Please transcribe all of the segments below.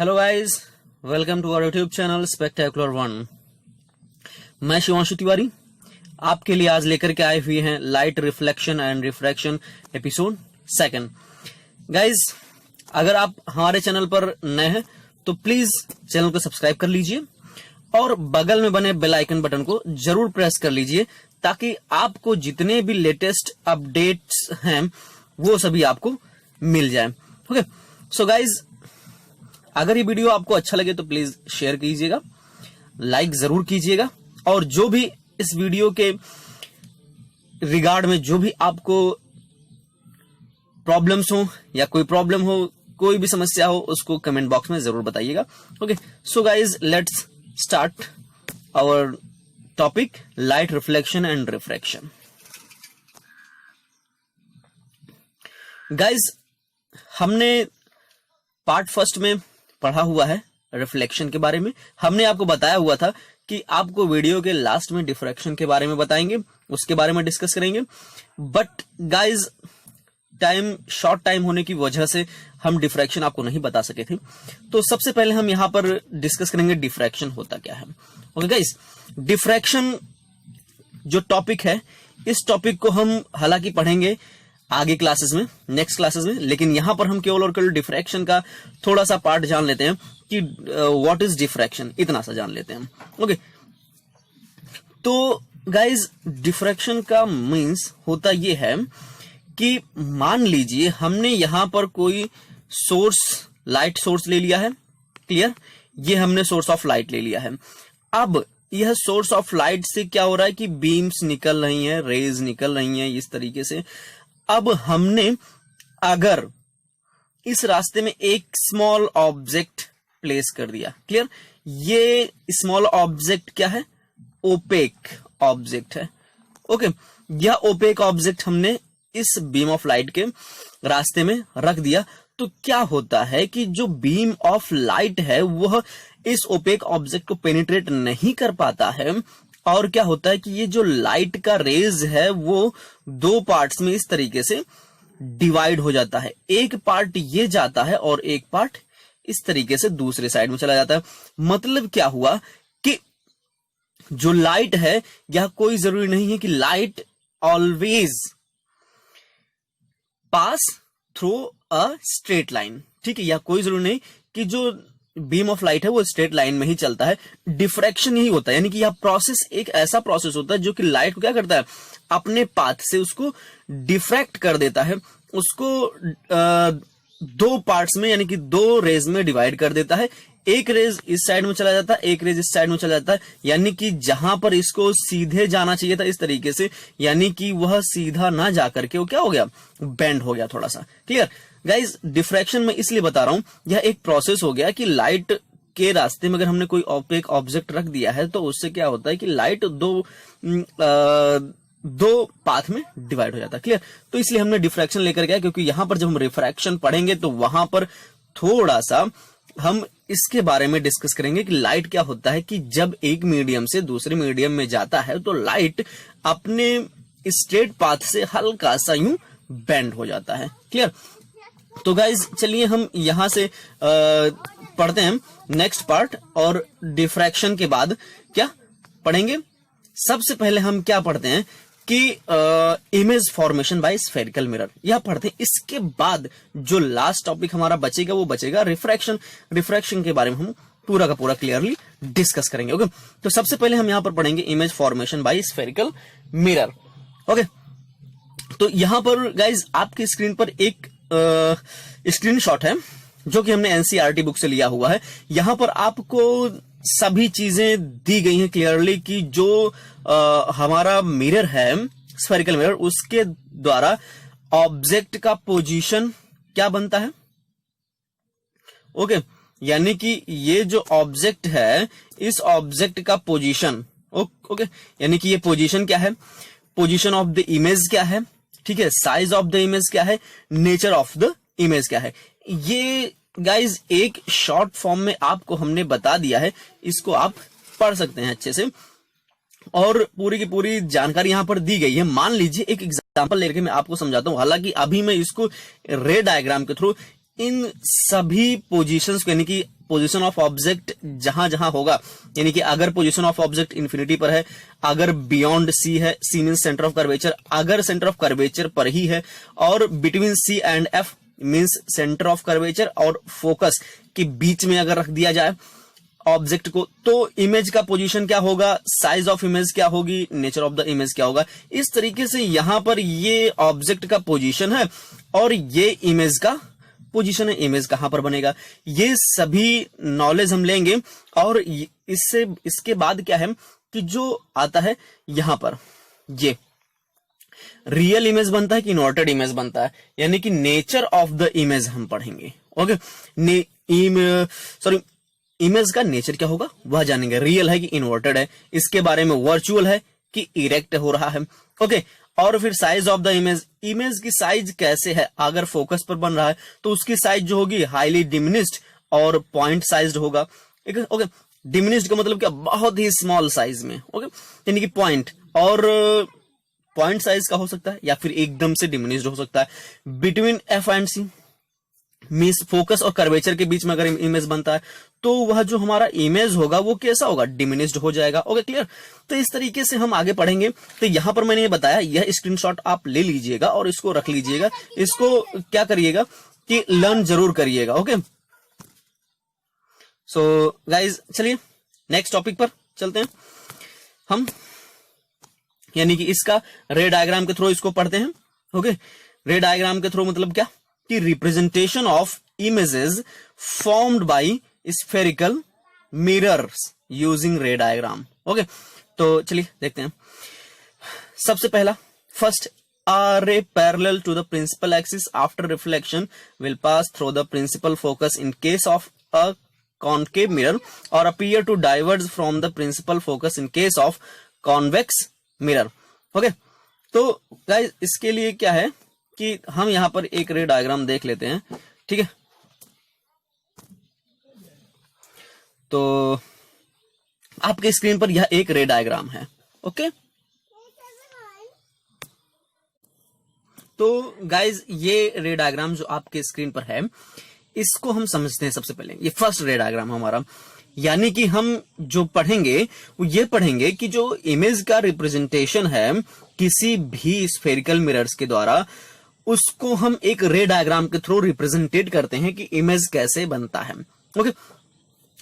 Hello guys, welcome to our YouTube channel spectacular one. मैं शिवांशु तिवारी आपके लिए आज लेकर के आए हुए हैं light reflection and refraction episode 2। Guys, अगर आप हमारे चैनल पर नए हैं तो प्लीज चैनल को सब्सक्राइब कर लीजिए और बगल में बने बेल आइकन बटन को जरूर प्रेस कर लीजिए ताकि आपको जितने भी लेटेस्ट अपडेट्स हैं वो सभी आपको मिल जाए। ओके, सो गाइज, अगर ये वीडियो आपको अच्छा लगे तो प्लीज शेयर कीजिएगा, लाइक जरूर कीजिएगा और जो भी इस वीडियो के रिगार्ड में जो भी आपको प्रॉब्लम्स हो या कोई प्रॉब्लम हो, कोई भी समस्या हो, उसको कमेंट बॉक्स में जरूर बताइएगा। Okay, so guys, let's start our topic light reflection and refraction. Guys, हमने पार्ट फर्स्ट में पढ़ा हुआ है रिफ्लेक्शन के बारे में। हमने आपको बताया हुआ था कि आपको वीडियो के लास्ट में डिफ्रैक्शन के बारे में बताएंगे, उसके बारे में डिस्कस करेंगे। बट गाइज, शॉर्ट टाइम होने की वजह से हम डिफ्रैक्शन आपको नहीं बता सके थे, तो सबसे पहले हम यहां पर डिस्कस करेंगे डिफ्रैक्शन होता क्या है। ओके गाइज, डिफ्रैक्शन जो टॉपिक है, इस टॉपिक को हम हालांकि पढ़ेंगे आगे क्लासेस में, नेक्स्ट क्लासेस में, लेकिन यहां पर हम केवल और केवल डिफ्रैक्शन का थोड़ा सा पार्ट जान लेते हैं कि व्हाट इज डिफ्रैक्शन, इतना सा जान लेते हैं। ओके, तो गाइज, डिफ्रैक्शन का मीन्स होता यह है कि मान लीजिए हमने यहां पर कोई सोर्स, लाइट सोर्स ले लिया है। क्लियर, ये हमने सोर्स ऑफ लाइट ले लिया है। अब यह सोर्स ऑफ लाइट से क्या हो रहा है कि बीम्स निकल रही हैं, रेज निकल रही हैं इस तरीके से। अब हमने अगर इस रास्ते में एक स्मॉल ऑब्जेक्ट प्लेस कर दिया, क्लियर, ये स्मॉल ऑब्जेक्ट क्या है? ओपेक ऑब्जेक्ट है। ओके, यह ओपेक ऑब्जेक्ट हमने इस बीम ऑफ लाइट के रास्ते में रख दिया, तो क्या होता है कि जो बीम ऑफ लाइट है वह इस ओपेक ऑब्जेक्ट को पेनिट्रेट नहीं कर पाता है, और क्या होता है कि ये जो लाइट का रेज है वो दो पार्ट्स में इस तरीके से डिवाइड हो जाता है। एक पार्ट ये जाता है और एक पार्ट इस तरीके से दूसरे साइड में चला जाता है। मतलब क्या हुआ कि जो लाइट है, यह कोई जरूरी नहीं है कि light always pass through a straight line, ठीक है, यह कोई जरूरी नहीं कि जो बीम ऑफ लाइट है वो स्ट्रेट लाइन में ही चलता है। डिफ्रैक्शन यही होता है, यानी कि यह प्रोसेस एक ऐसा प्रोसेस होता है जो कि लाइट को क्या करता है, अपने पाथ से उसको डिफ्रैक्ट कर देता है, उसको दो पार्ट्स में यानी कि दो रेज में डिवाइड कर देता है। एक रेज इस साइड में चला जाता है, एक रेज इस साइड में चला जाता है, यानी कि जहां पर इसको सीधे जाना चाहिए था इस तरीके से, यानी कि वह सीधा ना जाकर के वो क्या हो गया, बेंड हो गया थोड़ा सा। क्लियर गाइज, डिफ्रैक्शन में इसलिए बता रहा हूं, यह एक प्रोसेस हो गया कि लाइट के रास्ते में अगर हमने कोई ओपेक ऑब्जेक्ट रख दिया है तो उससे क्या होता है कि लाइट दो पाथ में डिवाइड हो जाता है। क्लियर, तो इसलिए हमने डिफ्रैक्शन लेकर गया, क्योंकि यहां पर जब हम रिफ्रैक्शन पढ़ेंगे तो वहां पर थोड़ा सा हम इसके बारे में डिस्कस करेंगे कि लाइट क्या होता है कि जब एक मीडियम से दूसरे मीडियम में जाता है तो लाइट अपने स्ट्रेट पाथ से हल्का सा यूं बेंड हो जाता है। क्लियर, तो गाइज चलिए हम यहां से पढ़ते हैं नेक्स्ट पार्ट, और डिफ्रैक्शन के बाद क्या पढ़ेंगे। सबसे पहले हम क्या पढ़ते हैं कि image formation by spherical mirror, यह पढ़ते हैं। इसके बाद जो लास्ट टॉपिक हमारा बचेगा वो बचेगा रिफ्रैक्शन। रिफ्रैक्शन के बारे में हम पूरा का पूरा क्लियरली डिस्कस करेंगे। ओके, तो सबसे पहले हम यहां पर पढ़ेंगे image formation by spherical mirror. Okay, तो यहां पर गाइज आपकी स्क्रीन पर एक स्क्रीनशॉट है जो कि हमने एनसीईआरटी बुक से लिया हुआ है। यहां पर आपको सभी चीजें दी गई हैं क्लियरली कि जो हमारा मिरर है, स्फेरिकल मिरर, उसके द्वारा ऑब्जेक्ट का पोजीशन क्या बनता है। ओके, यानी कि ये जो ऑब्जेक्ट है, इस ऑब्जेक्ट का पोजीशन, ओके, यानी कि ये पोजीशन क्या है, पोजीशन ऑफ द इमेज क्या है, ठीक है, साइज ऑफ द इमेज क्या है, नेचर ऑफ द इमेज क्या है। ये गाइज एक शॉर्ट फॉर्म में आपको हमने बता दिया है, इसको आप पढ़ सकते हैं अच्छे से, और पूरी की पूरी जानकारी यहां पर दी गई है। मान लीजिए एक एग्जांपल लेकर मैं आपको समझाता हूं, हालांकि अभी मैं इसको रे डायग्राम के थ्रू इन सभी पोजीशंस, यानी कि पोजीशन ऑफ ऑब्जेक्ट जहां जहां होगा, यानी कि अगर पोजीशन ऑफ ऑब्जेक्ट इन्फिनिटी पर है, अगर बियॉन्ड सी है, C mean centre of curvature, अगर सेंटर ऑफ कर्वेचर पर ही है, और between C and F means centre of curvature और फोकस के बीच में अगर रख दिया जाए ऑब्जेक्ट को, तो इमेज का पोजीशन क्या होगा, साइज ऑफ इमेज क्या होगी, नेचर ऑफ द इमेज क्या होगा। इस तरीके से यहां पर ये ऑब्जेक्ट का पोजीशन है और ये इमेज का पोजीशन है, इमेज कहां पर बनेगा, ये सभी नॉलेज हम लेंगे। और इसके बाद क्या है कि जो आता है यहां पर ये रियल इमेज बनता है कि इन्वर्टेड इमेज बनता है, यानी कि नेचर ऑफ द इमेज हम पढ़ेंगे। ओके, इमेज का नेचर क्या होगा वह जानेंगे, रियल है कि इन्वर्टेड है, इसके बारे में वर्चुअल है कि इरेक्ट हो रहा है। ओके, और फिर size of the image, image की साइज कैसे है, अगर फोकस पर बन रहा है तो उसकी साइज जो होगी हाईली डिमिनिश्ड और पॉइंट साइज्ड होगा। ओके, डिमिनिश्ड का मतलब क्या, बहुत ही स्मॉल साइज में। ओके, यानी कि पॉइंट, और पॉइंट साइज का हो सकता है या फिर एकदम से डिमिनिश्ड हो सकता है। Between F and C means focus और कर्वेचर के बीच में अगर इमेज बनता है तो वह जो हमारा इमेज होगा वो कैसा होगा, डिमिनिश्ड हो जाएगा। Okay, clear. तो इस तरीके से हम आगे पढ़ेंगे। तो यहां पर मैंने ये बताया, यह स्क्रीनशॉट आप ले लीजिएगा और इसको रख लीजिएगा, इसको क्या करिएगा कि लर्न जरूर करिएगा। ओके, सो गाइज चलिए नेक्स्ट टॉपिक पर चलते हैं हम, यानी कि इसका रे डायग्राम के थ्रू इसको पढ़ते हैं। ओके, रे डायग्राम के थ्रू मतलब क्या कि representation of images formed by spherical mirrors using रे डायग्राम। ओके, तो चलिए देखते हैं। सबसे पहला, first, a ray parallel to the principal axis after reflection will pass through the principal focus in case of a concave mirror or appear to diverge from the principal focus in case of convex mirror। Okay, तो guys इसके लिए क्या है कि हम यहां पर एक रे डायग्राम देख लेते हैं। ठीक है, तो आपके स्क्रीन पर यह एक रे डायग्राम है। ओके, तो गाइज ये रे डायग्राम जो आपके स्क्रीन पर है इसको हम समझते हैं। सबसे पहले ये फर्स्ट रे डायग्राम हमारा, यानी कि हम जो पढ़ेंगे वो ये पढ़ेंगे कि जो इमेज का रिप्रेजेंटेशन है किसी भी स्फेरिकल मिरर्स के द्वारा, उसको हम एक रे डायग्राम के थ्रू रिप्रेजेंटेट करते हैं कि इमेज कैसे बनता है। ओके,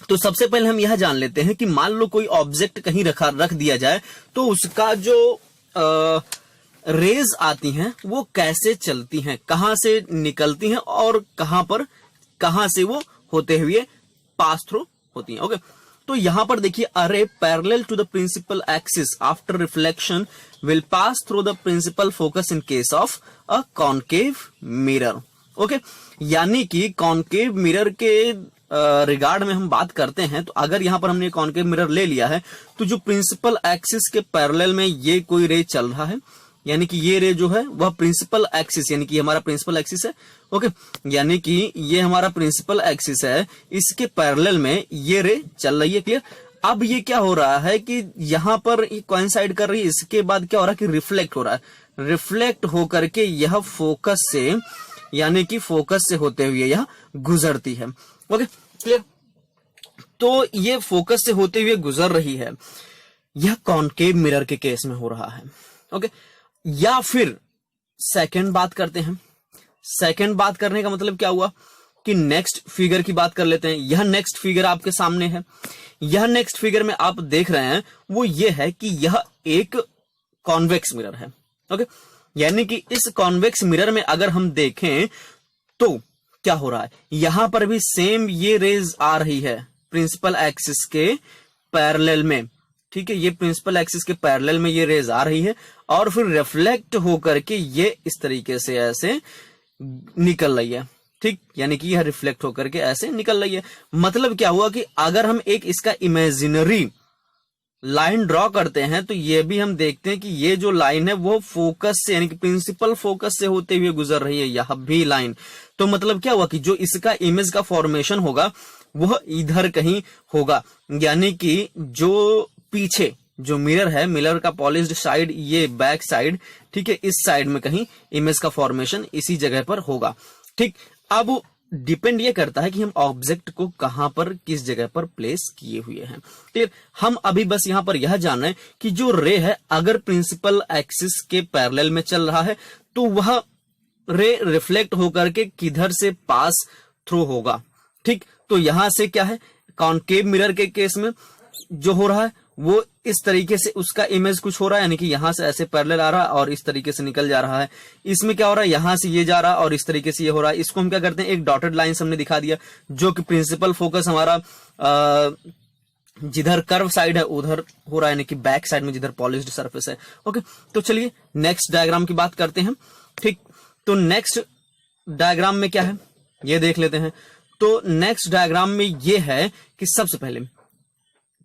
तो सबसे पहले हम यह जान लेते हैं कि मान लो कोई ऑब्जेक्ट कहीं रख दिया जाए तो उसका जो रेज आती हैं वो कैसे चलती हैं, कहां से निकलती हैं और कहां से वो होते हुए पास थ्रू होती हैं। ओके, तो यहां पर देखिए, अरे parallel to the principal axis after reflection will pass through the principal focus in case of a concave mirror. Okay, यानी कि कॉनकेव मिरर के रिगार्ड में हम बात करते हैं, तो अगर यहां पर हमने कॉनकेव मिरर ले लिया है तो जो प्रिंसिपल एक्सिस के पैरेलल में ये कोई रे चल रहा है, यानी कि ये रे जो है वह प्रिंसिपल एक्सिस, यानी कि हमारा प्रिंसिपल एक्सिस है। ओके, यानी कि ये हमारा प्रिंसिपल एक्सिस है, इसके पैरेलल में ये रे चल रही है। क्लियर। अब ये क्या हो रहा है कि यहां पर कोइंसाइड कर रही है, इसके बाद क्या हो रहा है कि रिफ्लेक्ट हो रहा है। रिफ्लेक्ट होकर के यह फोकस से, यानी कि फोकस से होते हुए यह गुजरती है। Okay, clear. तो ये फोकस से होते हुए गुजर रही है, यह कॉनकेव मिरर के केस में हो रहा है। ओके, या फिर सेकंड बात करते हैं। सेकंड बात करने का मतलब क्या हुआ कि नेक्स्ट फिगर की बात कर लेते हैं। यह नेक्स्ट फिगर आपके सामने है। यह नेक्स्ट फिगर में आप देख रहे हैं वो ये है कि यह एक कॉन्वेक्स मिरर है। ओके, यानी कि इस कॉन्वेक्स मिरर में अगर हम देखें तो क्या हो रहा है, यहां पर भी सेम ये रेज आ रही है प्रिंसिपल एक्सिस के पैरेलल में। ठीक है, ये प्रिंसिपल एक्सिस के पैरेलल में ये रेज आ रही है और फिर रिफ्लेक्ट होकर के ये इस तरीके से ऐसे निकल रही है। ठीक, यानी कि यह रिफ्लेक्ट होकर के ऐसे निकल रही है। मतलब क्या हुआ कि अगर हम एक इसका इमेजिनरी लाइन ड्रॉ करते हैं तो ये भी हम देखते हैं कि ये जो लाइन है वो फोकस से, यानी कि प्रिंसिपल फोकस से होते हुए गुजर रही है, यह भी लाइन। तो मतलब क्या हुआ कि जो इसका इमेज का फॉर्मेशन होगा वह इधर कहीं होगा, यानी कि जो पीछे जो मिरर है, मिरर का पॉलिश्ड साइड, ये बैक साइड, ठीक है, इस साइड में कहीं इमेज का फॉर्मेशन इसी जगह पर होगा। ठीक, अब डिपेंड ये करता है कि हम ऑब्जेक्ट को कहां पर किस जगह पर प्लेस किए हुए हैं। क्लियर? हम अभी बस यहां पर यह जान रहे हैं कि जो रे है अगर प्रिंसिपल एक्सिस के पैरेलल में चल रहा है तो वह रे रिफ्लेक्ट होकर के किधर से पास थ्रू होगा। ठीक, तो यहां से क्या है, कॉनकेव मिरर के केस में जो हो रहा है वो इस तरीके से उसका इमेज कुछ हो रहा है, यानी कि यहां से ऐसे पैरेलल आ रहा है और इस तरीके से निकल जा रहा है। इसमें क्या हो रहा है, यहां से ये जा रहा है और इस तरीके से ये हो रहा है। इसको हम क्या करते हैं, एक डॉटेड लाइन हमने दिखा दिया, जो कि प्रिंसिपल फोकस हमारा जिधर कर्व साइड है उधर हो रहा है, यानी कि बैक साइड में जिधर पॉलिश्ड सरफेस है। ओके, तो चलिए नेक्स्ट डायग्राम की बात करते हैं। ठीक, तो नेक्स्ट डायग्राम में क्या है ये देख लेते हैं। तो नेक्स्ट डायग्राम में ये है कि सबसे पहले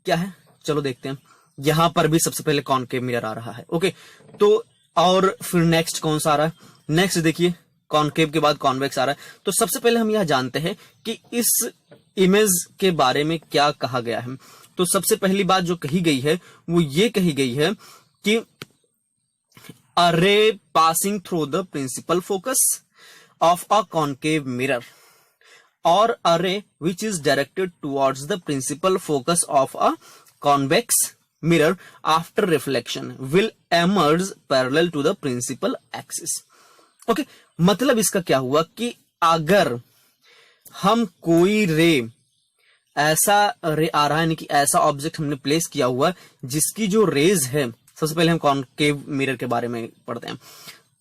क्या है, चलो देखते हैं। यहां पर भी सबसे पहले कॉनकेव मिरर आ रहा है। ओके, तो और फिर नेक्स्ट कौन सा आ रहा है, नेक्स्ट देखिए कॉनकेव के बाद कॉन्वेक्स आ रहा है। तो सबसे पहले हम यह जानते हैं कि इस इमेज के बारे में क्या कहा गया है। तो सबसे पहली बात जो कही गई है वो ये कही गई है कि a ray passing through the principal focus of a concave mirror or a ray which is directed towards the principal focus of a convex mirror after reflection will emerge parallel to the principal axis. Okay, मतलब इसका क्या हुआ कि अगर हम कोई रे ऐसा रे आ रहा है, यानी कि ऐसा ऑब्जेक्ट हमने प्लेस किया हुआ जिसकी जो रेज है, सबसे पहले हम कॉनकेव मिरर के बारे में पढ़ते हैं।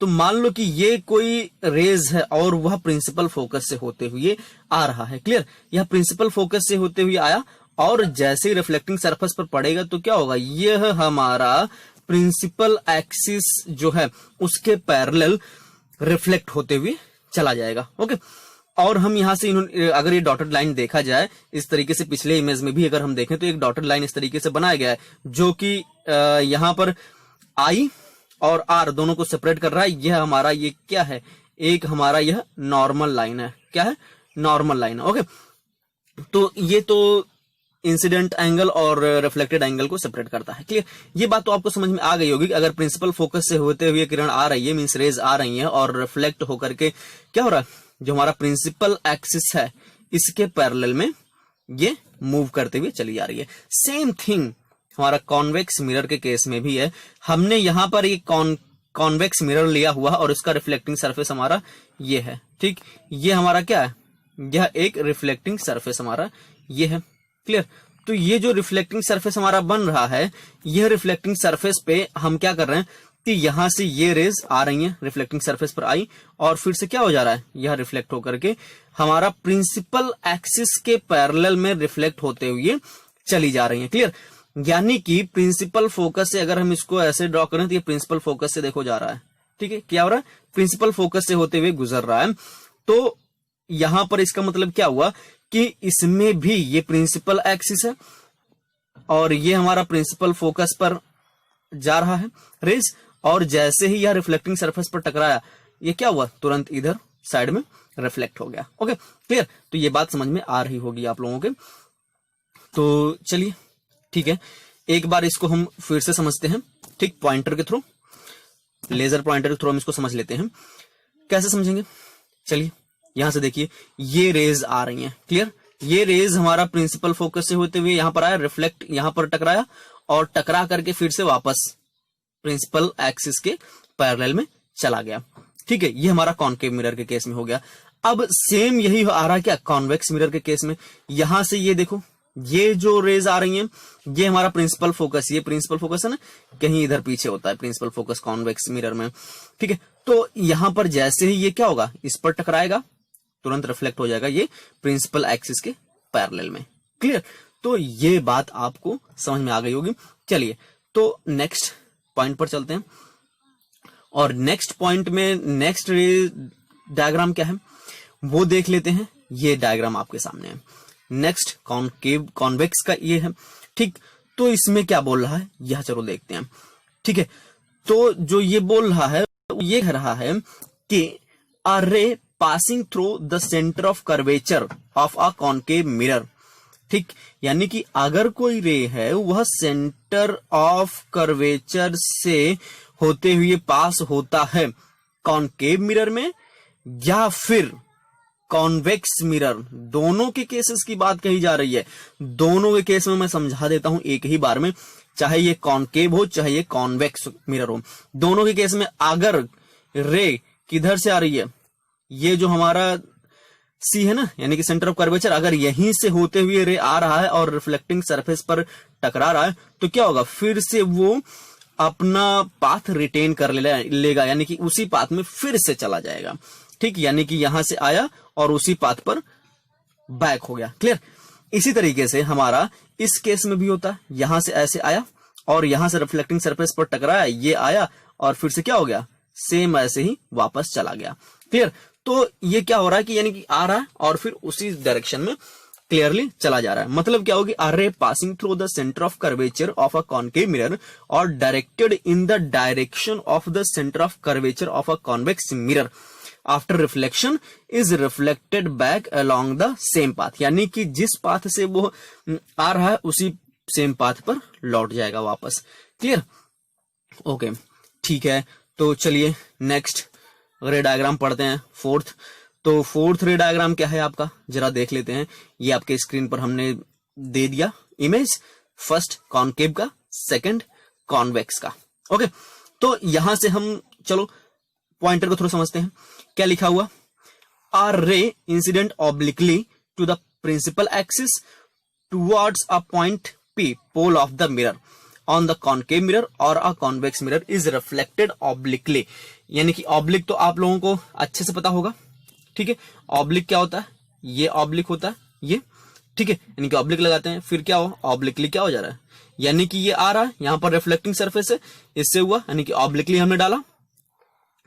तो मान लो कि ये कोई रेज है और वह प्रिंसिपल फोकस से होते हुए आ रहा है। क्लियर? यह प्रिंसिपल फोकस से होते हुए आया और जैसे ही रिफ्लेक्टिंग सरफेस पर पड़ेगा तो क्या होगा, यह हमारा प्रिंसिपल एक्सिस जो है उसके पैरेलल रिफ्लेक्ट होते हुए चला जाएगा। ओके, और हम यहां से अगर ये डॉटेड लाइन देखा जाए इस तरीके से, पिछले इमेज में भी अगर हम देखें तो एक डॉटेड लाइन इस तरीके से बनाया गया है जो कि यहां पर आई और आर दोनों को सेपरेट कर रहा है। यह हमारा ये क्या है, एक हमारा यह नॉर्मल लाइन है। क्या है, नॉर्मल लाइन है। ओके, तो ये तो इंसिडेंट एंगल और रिफ्लेक्टेड एंगल को सेपरेट करता है। क्लियर? ये बात तो आपको समझ में आ गई होगी कि अगर प्रिंसिपल फोकस से होते हुए किरण आ रही है, मींस रेज आ रही है और रिफ्लेक्ट होकर के क्या हो रहा है, जो हमारा प्रिंसिपल एक्सिस है इसके पैरेलल में ये मूव करते हुए चली जा रही है। सेम थिंग हमारा कॉन्वेक्स मिरर के केस में भी है। हमने यहां पर ये कॉन्वेक्स मिरर लिया हुआ और इसका रिफ्लेक्टिंग सरफेस हमारा ये है। ठीक, ये हमारा क्या है, यह एक रिफ्लेक्टिंग सरफेस हमारा ये है। क्लियर? तो ये जो रिफ्लेक्टिंग सरफेस हमारा बन रहा है, यह रिफ्लेक्टिंग सरफेस पे हम क्या कर रहे हैं कि यहां से ये रेज आ रही हैं, रिफ्लेक्टिंग सरफेस पर आई और फिर से क्या हो जा रहा है, यह रिफ्लेक्ट होकर के हमारा प्रिंसिपल एक्सिस के पैरेलल में रिफ्लेक्ट होते हुए चली जा रही है। क्लियर? यानी कि प्रिंसिपल फोकस से अगर हम इसको ऐसे ड्रॉ करें तो ये प्रिंसिपल फोकस से देखो जा रहा है। ठीक है, क्या हो रहा है, प्रिंसिपल फोकस से होते हुए गुजर रहा है। तो यहां पर इसका मतलब क्या हुआ कि इसमें भी ये प्रिंसिपल एक्सिस है और ये हमारा प्रिंसिपल फोकस पर जा रहा है रेज, और जैसे ही यह रिफ्लेक्टिंग सरफेस पर टकराया ये क्या हुआ, तुरंत इधर साइड में रिफ्लेक्ट हो गया। Okay, clear? तो ये बात समझ में आ रही होगी आप लोगों के। तो चलिए ठीक है, एक बार इसको हम फिर से समझते हैं। ठीक, पॉइंटर के थ्रू, लेजर पॉइंटर के थ्रू हम इसको समझ लेते हैं। कैसे समझेंगे, चलिए यहां से देखिए ये रेज आ रही हैं। क्लियर? ये रेज हमारा प्रिंसिपल फोकस से होते हुए यहां पर आया, रिफ्लेक्ट यहां पर टकराया और टकरा करके फिर से वापस प्रिंसिपल एक्सिस के पैरेलल में चला गया। ठीक है, ये हमारा कॉनकेव मिरर के केस में हो गया। अब सेम यही आ रहा है क्या कॉन्वेक्स मिरर के केस में। यहां से ये देखो, ये जो रेज आ रही हैं ये हमारा प्रिंसिपल फोकस, ये प्रिंसिपल फोकस है ना, कहीं इधर पीछे होता है प्रिंसिपल फोकस कॉन्वेक्स मिरर में। ठीक है, तो यहां पर जैसे ही ये क्या होगा, इस पर टकराएगा, तुरंत रिफ्लेक्ट हो जाएगा ये प्रिंसिपल एक्सिस के पैरेलल में। क्लियर? तो ये बात आपको समझ में आ गई होगी। चलिए तो नेक्स्ट पॉइंट पर चलते हैं, और नेक्स्ट पॉइंट में नेक्स्ट डायग्राम क्या है वो देख लेते हैं। ये डायग्राम आपके सामने है, नेक्स्ट कॉनकेव कॉन्वेक्स का ये है। ठीक, तो इसमें क्या बोल रहा है यह चलो देखते हैं। ठीक है, तो जो ये बोल रहा है ये कह रहा है कि a ray passing through the centre of curvature of a concave mirror. ठीक, यानी कि अगर कोई रे है वह सेंटर ऑफ कर्वेचर से होते हुए पास होता है कॉनकेव मिरर में, या फिर कॉन्वेक्स मिरर, दोनों के केसेस की बात कही जा रही है। दोनों के केस में मैं समझा देता हूं एक ही बार में, चाहे ये कॉनकेव हो चाहे ये कॉन्वेक्स मिरर हो, दोनों के केस में अगर रे किधर से आ रही है, ये जो हमारा सी है ना, यानी कि सेंटर ऑफ कर्वेचर, अगर यहीं से होते हुए रे आ रहा है और रिफ्लेक्टिंग सरफेस पर टकरा रहा है, तो क्या होगा, फिर से वो अपना पाथ रिटेन कर लेगा, यानी कि उसी पाथ में फिर से चला जाएगा। ठीक, यानी कि यहां से आया और उसी पाथ पर बैक हो गया। क्लियर। इसी तरीके से हमारा इस केस में भी होता है, यहां से ऐसे आया और यहां से रिफ्लेक्टिंग सरफेस पर टकराया, ये आया और फिर से क्या हो गया, सेम ऐसे ही वापस चला गया। क्लियर। तो ये क्या हो रहा है कि यानी कि आ रहा है और फिर उसी डायरेक्शन में क्लियरली चला जा रहा है। मतलब क्या होगी, a ray passing through the centre of curvature of a concave mirror और directed in the direction of the centre of curvature of a convex mirror after reflection is reflected back along the same path, यानी कि जिस path से वो आ रहा है उसी same path पर लौट जाएगा वापस। क्लियर। ओके, ठीक है। तो चलिए नेक्स्ट रे डायग्राम पढ़ते हैं, फोर्थ। तो फोर्थ रे डायग्राम क्या है आपका, जरा देख लेते हैं। ये आपके स्क्रीन पर हमने दे दिया इमेज, फर्स्ट कॉनकेव का, सेकंड कॉन्वेक्स का। ओके, तो यहां से हम चलो पॉइंटर को थोड़ा समझते हैं। क्या लिखा हुआ, are ray incident obliquely to the principal axis towards a point P, pole of the mirror on the concave mirror और a convex mirror is reflected obliquely, यानी कि ऑब्लिक तो आप लोगों को अच्छे से पता होगा। ठीक है, ऑब्लिक क्या होता है, ये ऑब्लिक होता है ये। ठीक है, यानी कि ऑब्लिक लगाते हैं, फिर क्या हो, ऑब्लिकली क्या हो जा रहा है, यानी कि ये आ रहा है, यहां पर रिफ्लेक्टिंग सरफेस है, इससे हुआ, यानी कि ऑब्लिकली हमने डाला,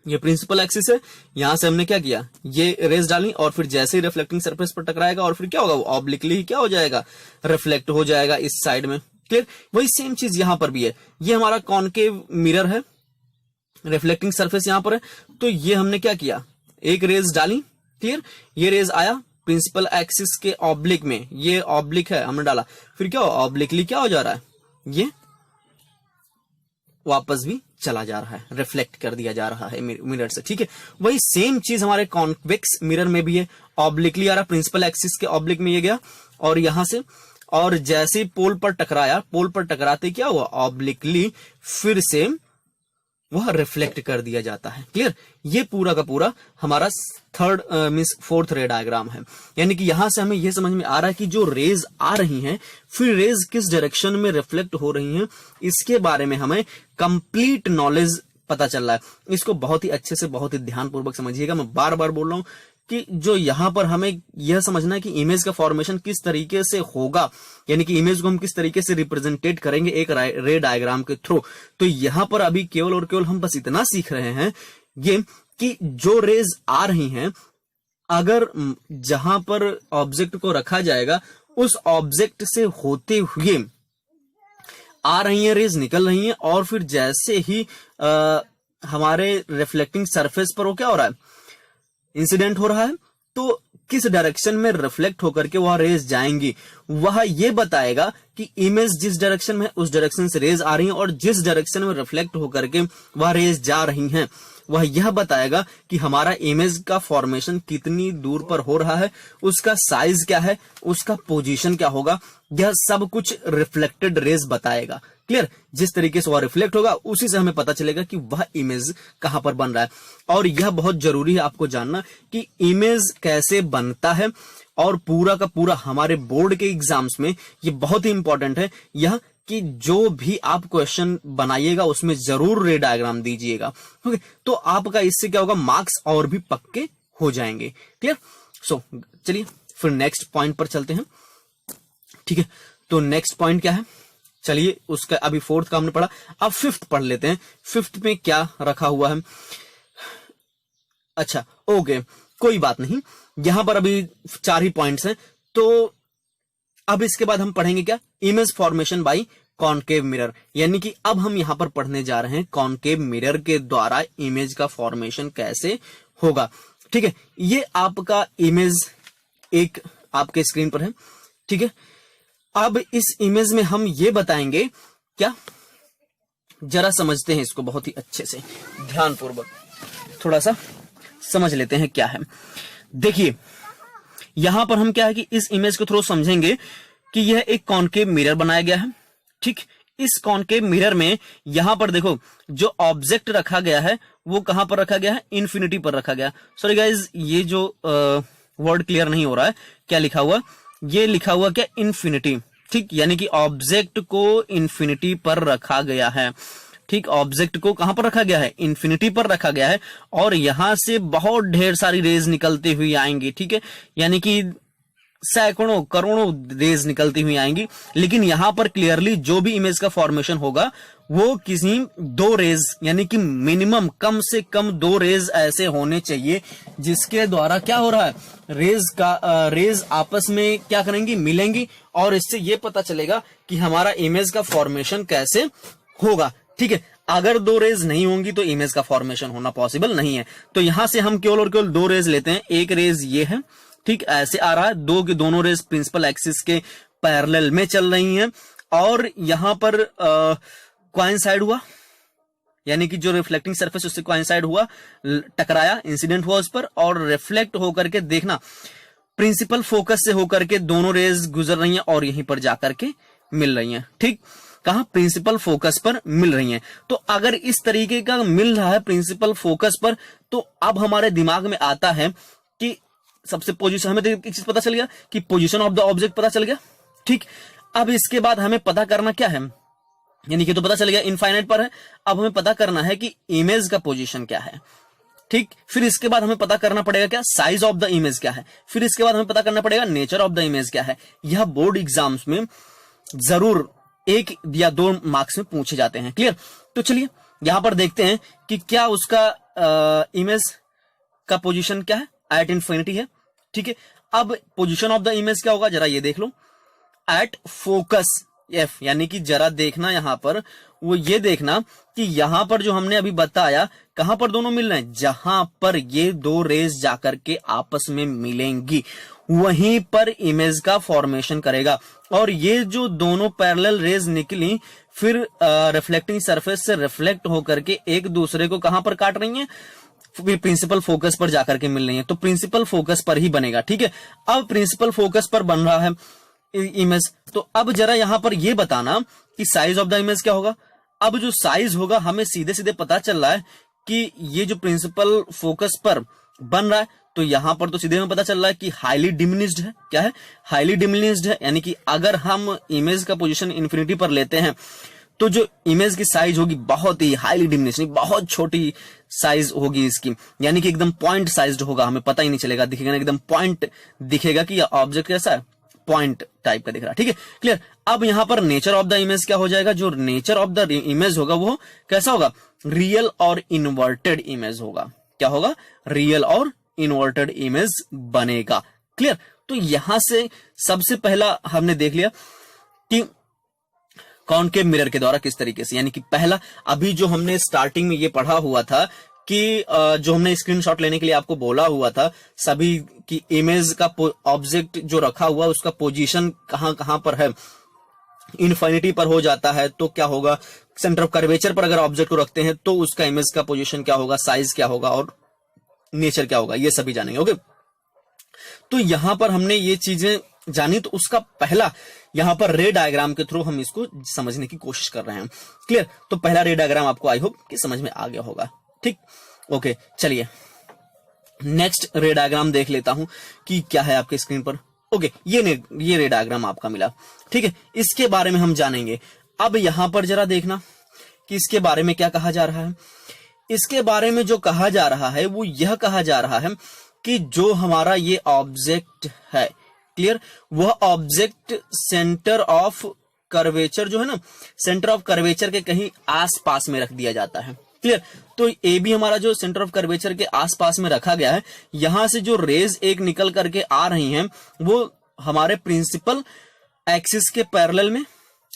ये प्रिंसिपल एक्सिस है, यहां से हमने क्या किया, ये रेज डाली और फिर जैसे ही रिफ्लेक्टिंग सरफेस पर टकराएगा और फिर क्या होगा, वो ऑब्लिकली ही क्या हो जाएगा, रिफ्लेक्ट हो जाएगा इस साइड में। क्लियर। वही सेम चीज यहां पर भी है, ये हमारा कॉनकेव मिरर है, रिफ्लेक्टिंग सरफेस यहां पर है, तो ये हमने क्या किया, एक रेज डाली। क्लियर। ये रेज आया प्रिंसिपल एक्सिस के ऑब्लिक में, ये ऑब्लिक है हमने डाला, फिर क्या हो, ऑब्लिकली क्या हो जा रहा है, ये वापस भी चला जा रहा है, रिफ्लेक्ट कर दिया जा रहा है मिरर से। ठीक है, वही सेम चीज हमारे कॉन्वेक्स मिरर में भी है, ऑब्लिकली आ रहा, प्रिंसिपल एक्सिस के ऑब्लिक में ये गया और यहां से, और जैसे पोल पर टकराया, पोल पर टकराते क्या हुआ, ऑब्लिकली फिर से वह रिफ्लेक्ट कर दिया जाता है। क्लियर। ये पूरा का पूरा हमारा थर्ड मींस फोर्थ रे डायग्राम है, यानी कि यहां से हमें यह समझ में आ रहा है कि जो रेज आ रही हैं, फिर रेज किस डायरेक्शन में रिफ्लेक्ट हो रही हैं, इसके बारे में हमें कंप्लीट नॉलेज पता चल रहा है। इसको बहुत ही अच्छे से, बहुत ही ध्यानपूर्वक समझिएगा। मैं बार बार बोल रहा हूं कि जो यहां पर हमें यह समझना है कि इमेज का फॉर्मेशन किस तरीके से होगा, यानी कि इमेज को हम किस तरीके से रिप्रेजेंटेट करेंगे एक रे डायग्राम के थ्रू। तो यहां पर अभी केवल और केवल हम बस इतना सीख रहे हैं ये कि जो रेज आ रही हैं, अगर जहां पर ऑब्जेक्ट को रखा जाएगा, उस ऑब्जेक्ट से होते हुए आ रही हैं रेज, निकल रही हैं, और फिर जैसे ही हमारे रिफ्लेक्टिंग सरफेस पर वो क्या हो रहा है, इंसिडेंट हो रहा है, तो किस डायरेक्शन में रिफ्लेक्ट होकर के वह रेज जाएंगी, वह ये बताएगा कि इमेज जिस डायरेक्शन में है उस डायरेक्शन से रेज आ रही हैं, और जिस डायरेक्शन में रिफ्लेक्ट होकर के वह रेज जा रही हैं, वह यह बताएगा कि हमारा इमेज का फॉर्मेशन कितनी दूर पर हो रहा है, उसका साइज क्या है, उसका पोजीशन क्या होगा, यह सब कुछ रिफ्लेक्टेड रेज बताएगा। क्लियर। जिस तरीके से वह रिफ्लेक्ट होगा उसी से हमें पता चलेगा कि वह इमेज कहां पर बन रहा है। और यह बहुत जरूरी है आपको जानना कि इमेज कैसे बनता है, और पूरा का पूरा हमारे बोर्ड के एग्जाम्स में ये बहुत ही इंपॉर्टेंट है यह कि जो भी आप क्वेश्चन बनाइएगा उसमें जरूर रे डायग्राम दीजिएगा। ओके, तो आपका इससे क्या होगा, मार्क्स और भी पक्के हो जाएंगे। क्लियर। सो चलिए फिर नेक्स्ट पॉइंट पर चलते हैं। ठीक है, तो नेक्स्ट पॉइंट क्या है, चलिए उसका अभी फोर्थ का हमने पढ़ा, अब फिफ्थ पढ़ लेते हैं। फिफ्थ में क्या रखा हुआ है, अच्छा ओके कोई बात नहीं, यहां पर अभी 4 ही पॉइंट्स हैं, तो अब इसके बाद हम पढ़ेंगे क्या, image formation by concave mirror, यानी कि अब हम यहां पर पढ़ने जा रहे हैं कॉनकेव मिरर के द्वारा इमेज का फॉर्मेशन कैसे होगा। ठीक है, ये आपका इमेज एक आपके स्क्रीन पर है। ठीक है, अब इस इमेज में हम ये बताएंगे क्या, जरा समझते हैं इसको बहुत ही अच्छे से, ध्यानपूर्वक थोड़ा सा समझ लेते हैं क्या है। देखिए यहां पर हम क्या है कि इस इमेज के थ्रू समझेंगे कि यह एक कॉनकेव मिरर बनाया गया है। ठीक, इस कॉनकेव मिरर में यहां पर देखो जो ऑब्जेक्ट रखा गया है वो कहां पर रखा गया है, इन्फिनिटी पर रखा गया। सॉरी गाइज, ये जो वर्ड क्लियर नहीं हो रहा है, क्या लिखा हुआ, ये लिखा हुआ क्या, इन्फिनिटी। ठीक, यानी कि ऑब्जेक्ट को इन्फिनिटी पर रखा गया है। ठीक, ऑब्जेक्ट को कहां पर रखा गया है, इन्फिनिटी पर रखा गया है, और यहां से बहुत ढेर सारी रेज निकलती हुई आएंगी। ठीक है, यानी कि सैकड़ों करोड़ों रेज निकलती हुई आएंगी, लेकिन यहां पर क्लियरली जो भी इमेज का फॉर्मेशन होगा वो किसी दो रेज, यानी कि मिनिमम कम से कम दो रेज ऐसे होने चाहिए जिसके द्वारा क्या हो रहा है, रेज आपस में क्या करेंगी, मिलेंगी, और इससे ये पता चलेगा कि हमारा इमेज का फॉर्मेशन कैसे होगा। ठीक है, अगर दो रेज नहीं होंगी तो इमेज का फॉर्मेशन होना पॉसिबल नहीं है। तो यहां से हम केवल और केवल दो रेज लेते हैं। एक रेज ये है, ठीक, ऐसे आ रहा है, दो की दोनों रेज प्रिंसिपल एक्सिस के पैरेलल में चल रही हैं, और यहां पर कोइंसाइड हुआ, यानी कि जो रिफ्लेक्टिंग सरफेस उससे कोइंसाइड हुआ, टकराया, इंसिडेंट हुआ उस पर, और रिफ्लेक्ट होकर के देखना प्रिंसिपल फोकस से होकर के दोनों रेज गुजर रही हैं और यहीं पर जाकर के मिल रही हैं। ठीक, कहां, प्रिंसिपल फोकस पर मिल रही हैं। तो अगर इस तरीके का मिल रहा है प्रिंसिपल फोकस पर, तो अब हमारे दिमाग में आता है कि सबसे पोजीशन, हमें एक चीज पता चल गया कि पोजीशन ऑफ द ऑब्जेक्ट पता चल गया। ठीक, अब इसके बाद हमें पता करना क्या है, यानी कि तो पता चल गया इनफाइनाइट पर है, अब हमें पता करना है कि इमेज का पोजीशन क्या है। ठीक, फिर इसके बाद हमें पता करना पड़ेगा क्या, साइज ऑफ द इमेज क्या है, फिर इसके बाद हमें पता करना पड़ेगा नेचर ऑफ द इमेज क्या है। यह बोर्ड एग्जाम्स में जरूर 1 या 2 मार्क्स में पूछे जाते हैं। क्लियर, तो चलिए यहां पर देखते हैं कि क्या उसका इमेज का पोजीशन क्या है, एट इन्फिनिटी है। ठीक है, अब पोजीशन ऑफ द इमेज क्या होगा, जरा ये देख लो, एट फोकस एफ, यानी कि जरा देखना यहां पर, वो ये देखना कि यहां पर जो हमने अभी बताया कहां पर दोनों मिल रहे हैं, जहां पर ये दो रेज जाकर के आपस में मिलेंगी वहीं पर इमेज का फॉर्मेशन करेगा। और ये जो दोनों पैरेलल रेज निकली फिर रिफ्लेक्टिंग सरफेस से रिफ्लेक्ट होकर के एक दूसरे को कहां पर काट रही हैं, प्रिंसिपल फोकस पर जाकर के मिल रही है, तो प्रिंसिपल फोकस पर ही बनेगा। ठीक है, अब प्रिंसिपल फोकस पर बन रहा है इमेज, तो अब जरा यहां पर यह बताना कि साइज ऑफ द इमेज क्या होगा। अब जो साइज होगा हमें सीधे सीधे पता चल रहा है कि ये जो प्रिंसिपल फोकस पर बन रहा है, तो यहां पर तो सीधे हमें पता चल रहा है कि हाईली डिमिनिश्ड है। क्या है, हाईली डिमिनिश्ड है, यानी कि अगर हम इमेज का पोजीशन इन्फिनिटी पर लेते हैं तो जो इमेज की साइज होगी बहुत ही हाईली डिमिनिश्ड, बहुत छोटी साइज होगी इसकी, यानी कि एकदम पॉइंट साइज्ड होगा, हमें पता ही नहीं चलेगा, दिखेगा ना, एकदम पॉइंट दिखेगा कि ऑब्जेक्ट कैसा है, पॉइंट टाइप का दिख रहा है। ठीक है, क्लियर। अब यहां पर नेचर ऑफ द इमेज क्या हो जाएगा, जो नेचर ऑफ द इमेज होगा वो कैसा होगा, रियल और इन्वर्टेड इमेज होगा। क्या होगा, रियल और इन्वर्टेड इमेज बनेगा। क्लियर, तो यहां से सबसे पहला हमने देख लिया कि कॉनकेव मिरर के द्वारा किस तरीके से, यानी कि पहला अभी जो हमने स्टार्टिंग में ये पढ़ा हुआ था कि जो हमने स्क्रीनशॉट लेने के लिए आपको बोला हुआ था सभी की इमेज का ऑब्जेक्ट जो रखा हुआ उसका पोजीशन कहां कहां पर है, इनफिनिटी पर हो जाता है तो क्या होगा, सेंटर ऑफ कर्वेचर पर अगर ऑब्जेक्ट को रखते हैं तो उसका इमेज का पोजीशन क्या होगा, साइज क्या होगा और नेचर क्या होगा, ये सभी जानेंगे। ओके, तो यहां पर हमने ये चीजें जानी, तो उसका पहला यहां पर रे डायग्राम के थ्रू हम इसको समझने की कोशिश कर रहे हैं। क्लियर, तो पहला रे डायग्राम आपको आई होप कि समझ में आ गया होगा। ठीक, ओके, चलिए नेक्स्ट रे डायग्राम देख लेता हूं कि क्या है आपके स्क्रीन पर। ओके, ये रे डायग्राम आपका मिला। ठीक है, इसके बारे में हम जानेंगे। अब यहां पर जरा देखना कि इसके बारे में क्या कहा जा रहा है। इसके बारे में जो कहा जा रहा है वो यह कहा जा रहा है कि जो हमारा ये ऑब्जेक्ट है, क्लियर, वह ऑब्जेक्ट सेंटर ऑफ कर्वेचर जो है ना, सेंटर ऑफ कर्वेचर के कहीं आसपास में रख दिया जाता है। क्लियर, तो ए भी हमारा जो सेंटर ऑफ कर्वेचर के आसपास में रखा गया है, यहां से जो रेज एक निकल करके आ रही हैं वो हमारे प्रिंसिपल एक्सिस के पैरेलल में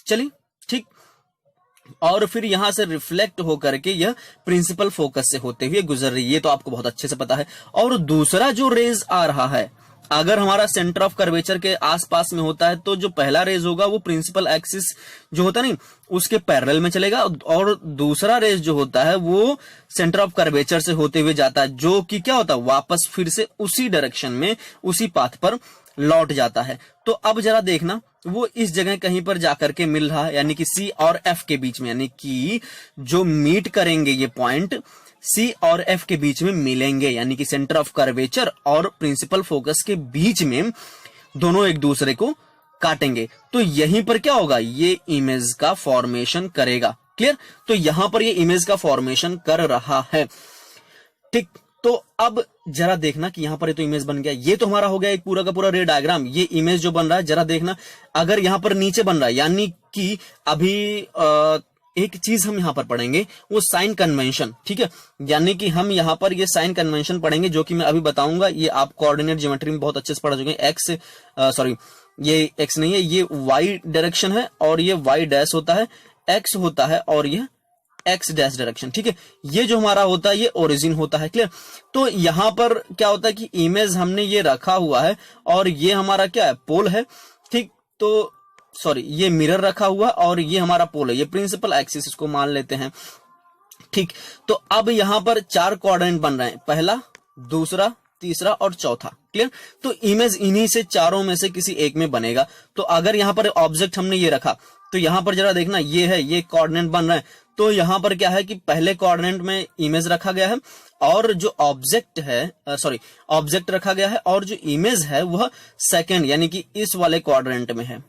चली। ठीक, और फिर यहां से रिफ्लेक्ट होकर के यह प्रिंसिपल फोकस से होते हुए गुजर रही है, ये तो आपको बहुत अच्छे से पता है। और दूसरा जो रेज आ रहा है अगर हमारा सेंटर ऑफ कर्वेचर के आसपास में होता है तो जो पहला रेज होगा वो प्रिंसिपल एक्सिस जो होता है नहीं उसके पैरेलल में चलेगा, और दूसरा रेज जो होता है वो सेंटर ऑफ कर्वेचर से होते हुए जाता है, जो कि क्या होता है वापस फिर से उसी डायरेक्शन में उसी पाथ पर लौट जाता है। तो अब जरा देखना वो इस जगह कहीं पर जाकर के मिल रहा है, यानी कि सी और एफ के बीच में, यानी कि जो मीट करेंगे ये पॉइंट सी और एफ के बीच में मिलेंगे, यानी कि सेंटर ऑफ कर्वेचर और प्रिंसिपल फोकस के बीच में दोनों एक दूसरे को काटेंगे। तो यहीं पर क्या होगा, ये इमेज का फॉर्मेशन करेगा। क्लियर? तो यहां पर ये इमेज का फॉर्मेशन कर रहा है। ठीक, तो अब जरा देखना कि यहां पर ये तो इमेज बन गया, ये तो हमारा हो गया एक पूरा का पूरा रे डायग्राम। ये इमेज जो बन रहा है जरा देखना, अगर यहां पर नीचे बन रहा है, यानी कि अभी एक चीज हम यहां पर पढ़ेंगे वो साइन कन्वेंशन। ठीक है, यानी कि हम यहां पर ये साइन कन्वेंशन पढ़ेंगे जो कि मैं अभी बताऊंगा। ये आप कोऑर्डिनेट ज्योमेट्री में बहुत अच्छे से पढ़ चुके हैं। ये एक्स नहीं है, ये वाई डायरेक्शन है और ये वाई डैश होता है, एक्स होता है और ये एक्स डैश डायरेक्शन। ठीक है, ये जो हमारा होता है ये ओरिजिन होता है। क्लियर? तो यहां पर क्या होता है कि इमेज हमने ये रखा हुआ है और ये हमारा क्या है, पोल है। ठीक, तो ये मिरर रखा हुआ और ये हमारा पोल है, ये प्रिंसिपल एक्सिस इसको मान लेते हैं। ठीक, तो अब यहां पर 4 कोऑर्डिनेट बन रहे हैं, पहला, दूसरा, तीसरा और चौथा। क्लियर? तो इमेज इन्हीं से चारों में से किसी एक में बनेगा। तो अगर यहां पर ऑब्जेक्ट हमने ये रखा तो यहां पर जरा देखना, ये है, ये कोऑर्डिनेट बन रहा है। तो यहां पर क्या है कि पहले कोऑर्डिनेट में इमेज रखा गया है और जो ऑब्जेक्ट है ऑब्जेक्ट रखा गया है और जो इमेज है वह सेकंड यानी कि इस वाले क्वाड्रेंट में है,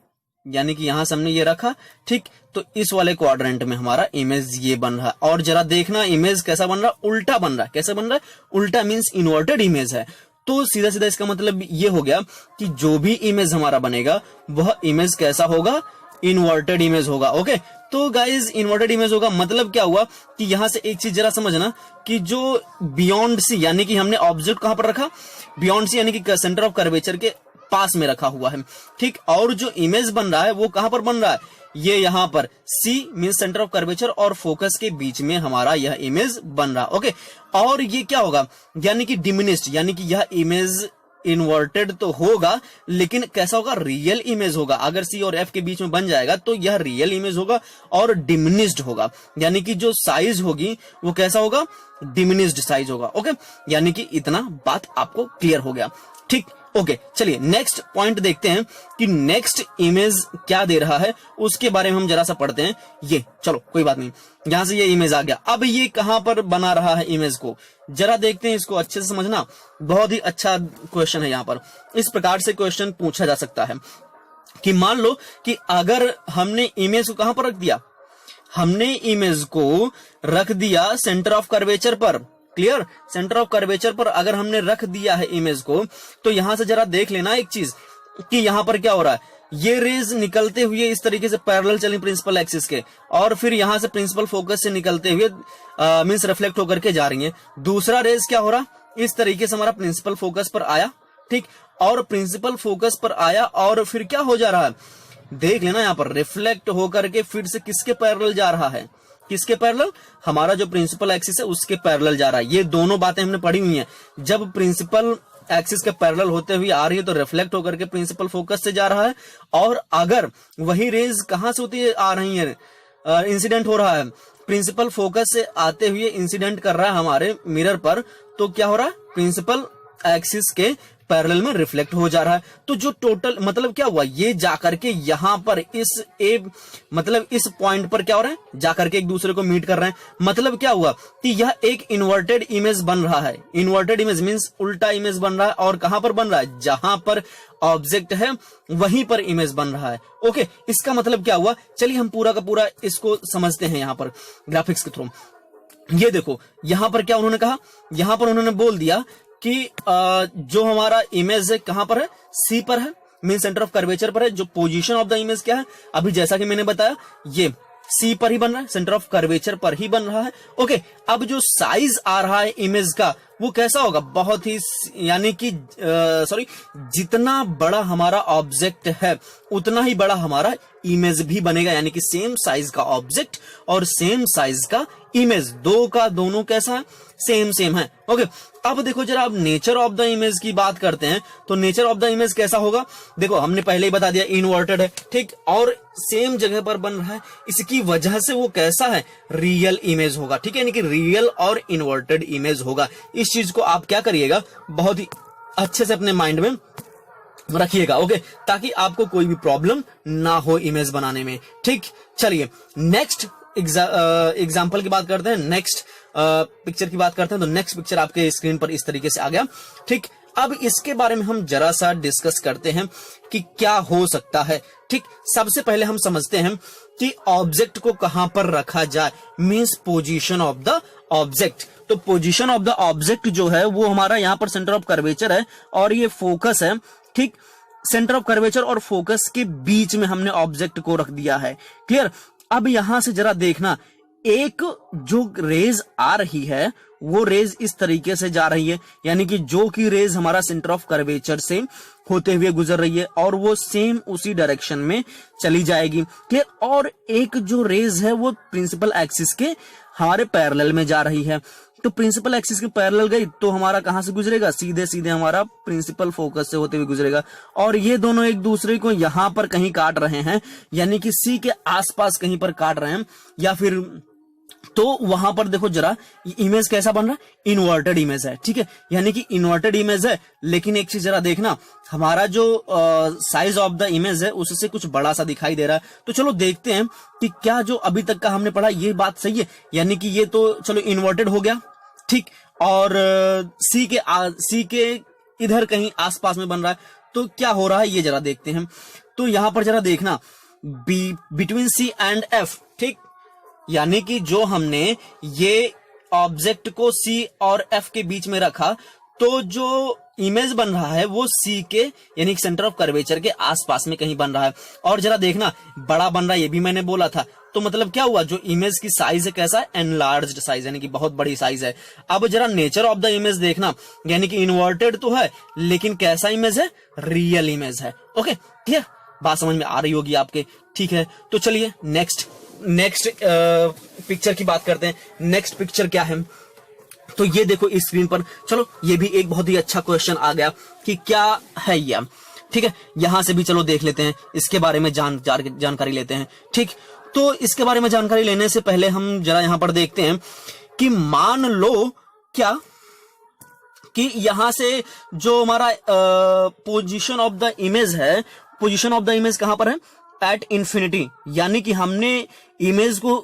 यानी कि यहां से हमने ये रखा। ठीक, तो इस वाले क्वाड्रेंट में हमारा इमेज ये बन रहा है। और जरा देखना इमेज कैसा बन रहा है, उल्टा बन रहा है। कैसे बन रहा है? उल्टा मींस इन्वर्टेड इमेज है। तो सीधा सीधा इसका मतलब ये हो गया कि जो भी इमेज हमारा बनेगा वह इमेज कैसा होगा, इन्वर्टेड इमेज होगा। ओके, तो गाइज इन्वर्टेड इमेज होगा मतलब क्या हुआ कि यहां से एक चीज जरा समझना कि जो बियॉन्ड सी, यानी कि हमने ऑब्जेक्ट कहां पर रखा, बियॉन्ड सी यानी कि सेंटर ऑफ कर्वेचर के पास में रखा हुआ है। ठीक, और जो इमेज बन रहा है वो कहां पर बन रहा है, ये यहां पर C means centre of curvature और फोकस के बीच में हमारा यह इमेज बन रहा। ओके, और ये क्या होगा, यानी कि डिमिनिश्ड, यानी कि यह इमेज इन्वर्टेड तो होगा लेकिन कैसा होगा, रियल इमेज होगा। अगर C और F के बीच में बन जाएगा तो यह रियल इमेज होगा और डिमिनिश्ड होगा, यानी कि जो साइज होगी वो कैसा होगा, डिमिनिश्ड साइज होगा। ओके, यानी कि इतना बात आपको क्लियर हो गया। ठीक, ओके, चलिए नेक्स्ट पॉइंट देखते हैं कि नेक्स्ट इमेज क्या दे रहा है, उसके बारे में हम जरा सा पढ़ते हैं। ये चलो कोई बात नहीं, यहां से ये इमेज आ गया। अब ये कहां पर बना रहा है इमेज को, जरा देखते हैं, इसको अच्छे से समझना। बहुत ही अच्छा क्वेश्चन है। यहां पर इस प्रकार से क्वेश्चन पूछा जा सकता है कि मान लो कि अगर हमने इमेज को कहां पर रख दिया, हमने इमेज को रख दिया सेंटर ऑफ कर्वेचर पर। क्लियर? सेंटर ऑफ कर्वेचर पर अगर हमने रख दिया है इमेज को, तो यहां से जरा देख लेना एक चीज कि यहां पर क्या हो रहा है, ये रेज निकलते हुए इस तरीके से पैरेलल चली प्रिंसिपल एक्सिस के, और फिर यहां से प्रिंसिपल फोकस से निकलते हुए मींस रिफ्लेक्ट होकर के जा रही है। दूसरा रेज क्या हो रहा, इस तरीके से हमारा प्रिंसिपल फोकस पर आया। ठीक, और प्रिंसिपल फोकस पर आया और फिर क्या हो जा रहा है, देख लेना यहां पर रिफ्लेक्ट होकर के फिर से किसके पैरेलल जा रहा है, किसके पैरेलल, हमारा जो प्रिंसिपल एक्सिस है उसके पैरेलल जा रहा है। ये दोनों बातें हमने पढ़ी हुई हैं। जब प्रिंसिपल एक्सिस के पैरेलल होते हुए आ रही है तो रिफ्लेक्ट होकर के प्रिंसिपल फोकस से जा रहा है, और अगर वही रेज कहां से होती आ रही है, इंसिडेंट हो रहा है, प्रिंसिपल फोकस से आते हुए इंसिडेंट कर रहा है हमारे मिरर पर, तो क्या हो रहा है, प्रिंसिपल एक्सिस के पैरेलल में रिफ्लेक्ट हो जा रहा है। तो जो टोटल मतलब क्या हुआ, ये जाकर के यहां पर इस पॉइंट पर क्या हो रहा है, जाकर के एक दूसरे को मीट कर रहे हैं। मतलब क्या हुआ कि यह एक इन्वर्टेड इमेज बन रहा है। इन्वर्टेड इमेज मींस उल्टा इमेज बन रहा है, और कहां पर बन रहा है, जहां पर ऑब्जेक्ट है वहीं पर इमेज बन रहा है। ओके, इसका मतलब क्या हुआ, चलिए हम पूरा का पूरा इसको समझते हैं यहां पर ग्राफिक्स के थ्रू। ये देखो यहां पर क्या उन्होंने कहा, यहां पर उन्होंने बोल दिया कि जो हमारा इमेज है कहां पर है, सी पर है, मीन सेंटर ऑफ कर्वेचर पर है। जो पोजीशन ऑफ द इमेज क्या है, अभी जैसा कि मैंने बताया ये सी पर ही बन रहा है, सेंटर ऑफ कर्वेचर पर ही बन रहा है। ओके, अब जो साइज आ रहा है इमेज का वो कैसा होगा, बहुत ही, यानी कि जितना बड़ा हमारा ऑब्जेक्ट है उतना ही बड़ा हमारा इमेज भी बनेगा, यानी कि सेम साइज का ऑब्जेक्ट और सेम साइज का इमेज, दो का दोनों कैसा है, सेम सेम है। ओके, अब देखो जरा, अब नेचर ऑफ द इमेज की बात करते हैं तो नेचर ऑफ द इमेज कैसा होगा, देखो हमने पहले ही बता दिया इन्वर्टेड है, ठीक, और सेम जगह पर बन रहा है, इसकी वजह से वो कैसा है, रियल इमेज होगा, ठीक है, यानी कि रियल और इन्वर्टेड इमेज होगा। इस चीज को आप क्या करिएगा, बहुत ही अच्छे से अपने माइंड में रखिएगा, ओके, ताकि आपको कोई भी प्रॉब्लम ना हो इमेज बनाने में, ठीक। चलिए नेक्स्ट एग्जाम्पल की बात करते हैं, नेक्स्ट पिक्चर की बात करते हैं। तो नेक्स्ट पिक्चर आपके स्क्रीन पर इस तरीके से आ गया, ठीक। अब इसके बारे में हम जरा सा डिस्कस करते हैं कि क्या हो सकता है, ठीक। सबसे पहले हम समझते हैं कि ऑब्जेक्ट को कहां पर रखा जाए, means position of the object. तो पोजीशन ऑफ द ऑब्जेक्ट जो है वो हमारा यहां पर सेंटर ऑफ कर्वेचर है और ये फोकस है, ठीक। सेंटर ऑफ कर्वेचर और फोकस के बीच में हमने ऑब्जेक्ट को रख दिया है, क्लियर। अब यहां से जरा देखना, एक जो रेज आ रही है वो रेज इस तरीके से जा रही है, यानी कि जो की रेज हमारा सेंटर ऑफ कर्वेचर से होते हुए गुजर रही है और वो सेम उसी डायरेक्शन में चली जाएगी, क्लियर। और एक जो रेज है वो प्रिंसिपल एक्सिस के हमारे पैरेलल में जा रही है, तो प्रिंसिपल एक्सिस के पैरेलल गई तो हमारा कहां से गुजरेगा, सीधे सीधे हमारा प्रिंसिपल फोकस से होते हुए गुजरेगा। और ये दोनों एक दूसरे को यहां पर कहीं काट रहे हैं, यानी कि सी के आसपास कहीं पर काट रहे हैं, या फिर तो वहां पर देखो जरा इमेज कैसा बन रहा है, इन्वर्टेड इमेज है, ठीक है, यानी कि इन्वर्टेड इमेज है। लेकिन एक चीज जरा देखना, हमारा जो साइज ऑफ द इमेज है उससे कुछ बड़ा सा दिखाई दे रहा है। तो चलो देखते हैं कि क्या जो अभी तक का हमने पढ़ा ये बात सही है, यानी कि ये तो चलो इन्वर्टेड हो गया, ठीक, और सी के इधर कहीं आसपास में बन रहा है, तो क्या हो रहा है ये जरा देखते हैं। तो यहां पर जरा देखना, बिटवीन सी एंड एफ, ठीक, यानी कि जो हमने ये ऑब्जेक्ट को सी और एफ के बीच में रखा, तो जो इमेज बन रहा है वो सी के यानी सेंटर ऑफ कर्वेचर के आसपास में कहीं बन रहा है। और जरा देखना बड़ा बन रहा है, ये भी मैंने बोला था, तो मतलब क्या हुआ, जो इमेज की साइज है कैसा है, एनलार्ज्ड साइज, यानी कि बहुत बड़ी साइज है। अब जरा नेचर ऑफ द इमेज देखना, यानी कि इन्वर्टेड तो है लेकिन कैसा इमेज है, रियल इमेज है, ओके, क्लियर, बात समझ में आ रही होगी आपके, ठीक है। तो चलिए नेक्स्ट पिक्चर की बात करते हैं। नेक्स्ट पिक्चर क्या है, तो ये देखो इस स्क्रीन पर, चलो ये भी एक बहुत ही अच्छा क्वेश्चन आ गया कि क्या है ये, ठीक है, यहां से भी चलो देख लेते हैं, इसके बारे में जानकारी लेते हैं, ठीक। तो इसके बारे में जानकारी लेने से पहले हम जरा यहां पर देखते हैं कि मान लो क्या कि यहां से जो हमारा पोजीशन ऑफ द इमेज है, पोजीशन ऑफ द इमेज कहां पर है, एट इंफिनिटी, यानी कि हमने इमेज को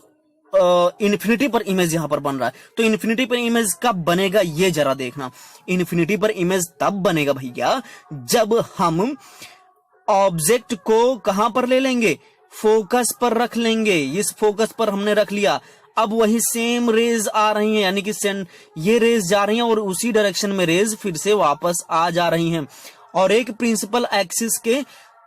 इन्फिनिटी पर इमेज यहां पर बन रहा है। तो इन्फिनिटी पर इमेज कब बनेगा ये जरा देखना, इन्फिनिटी पर इमेज तब बनेगा भैया जब हम ऑब्जेक्ट को कहां पर ले लेंगे, फोकस पर रख लेंगे। इस फोकस पर हमने रख लिया, अब वही सेम रेज आ रही हैं, यानी कि ये रेज जा रही हैं और उसी डायरेक्शन में रेज फिर से वापस आ जा रही हैं, और एक प्रिंसिपल एक्सिस के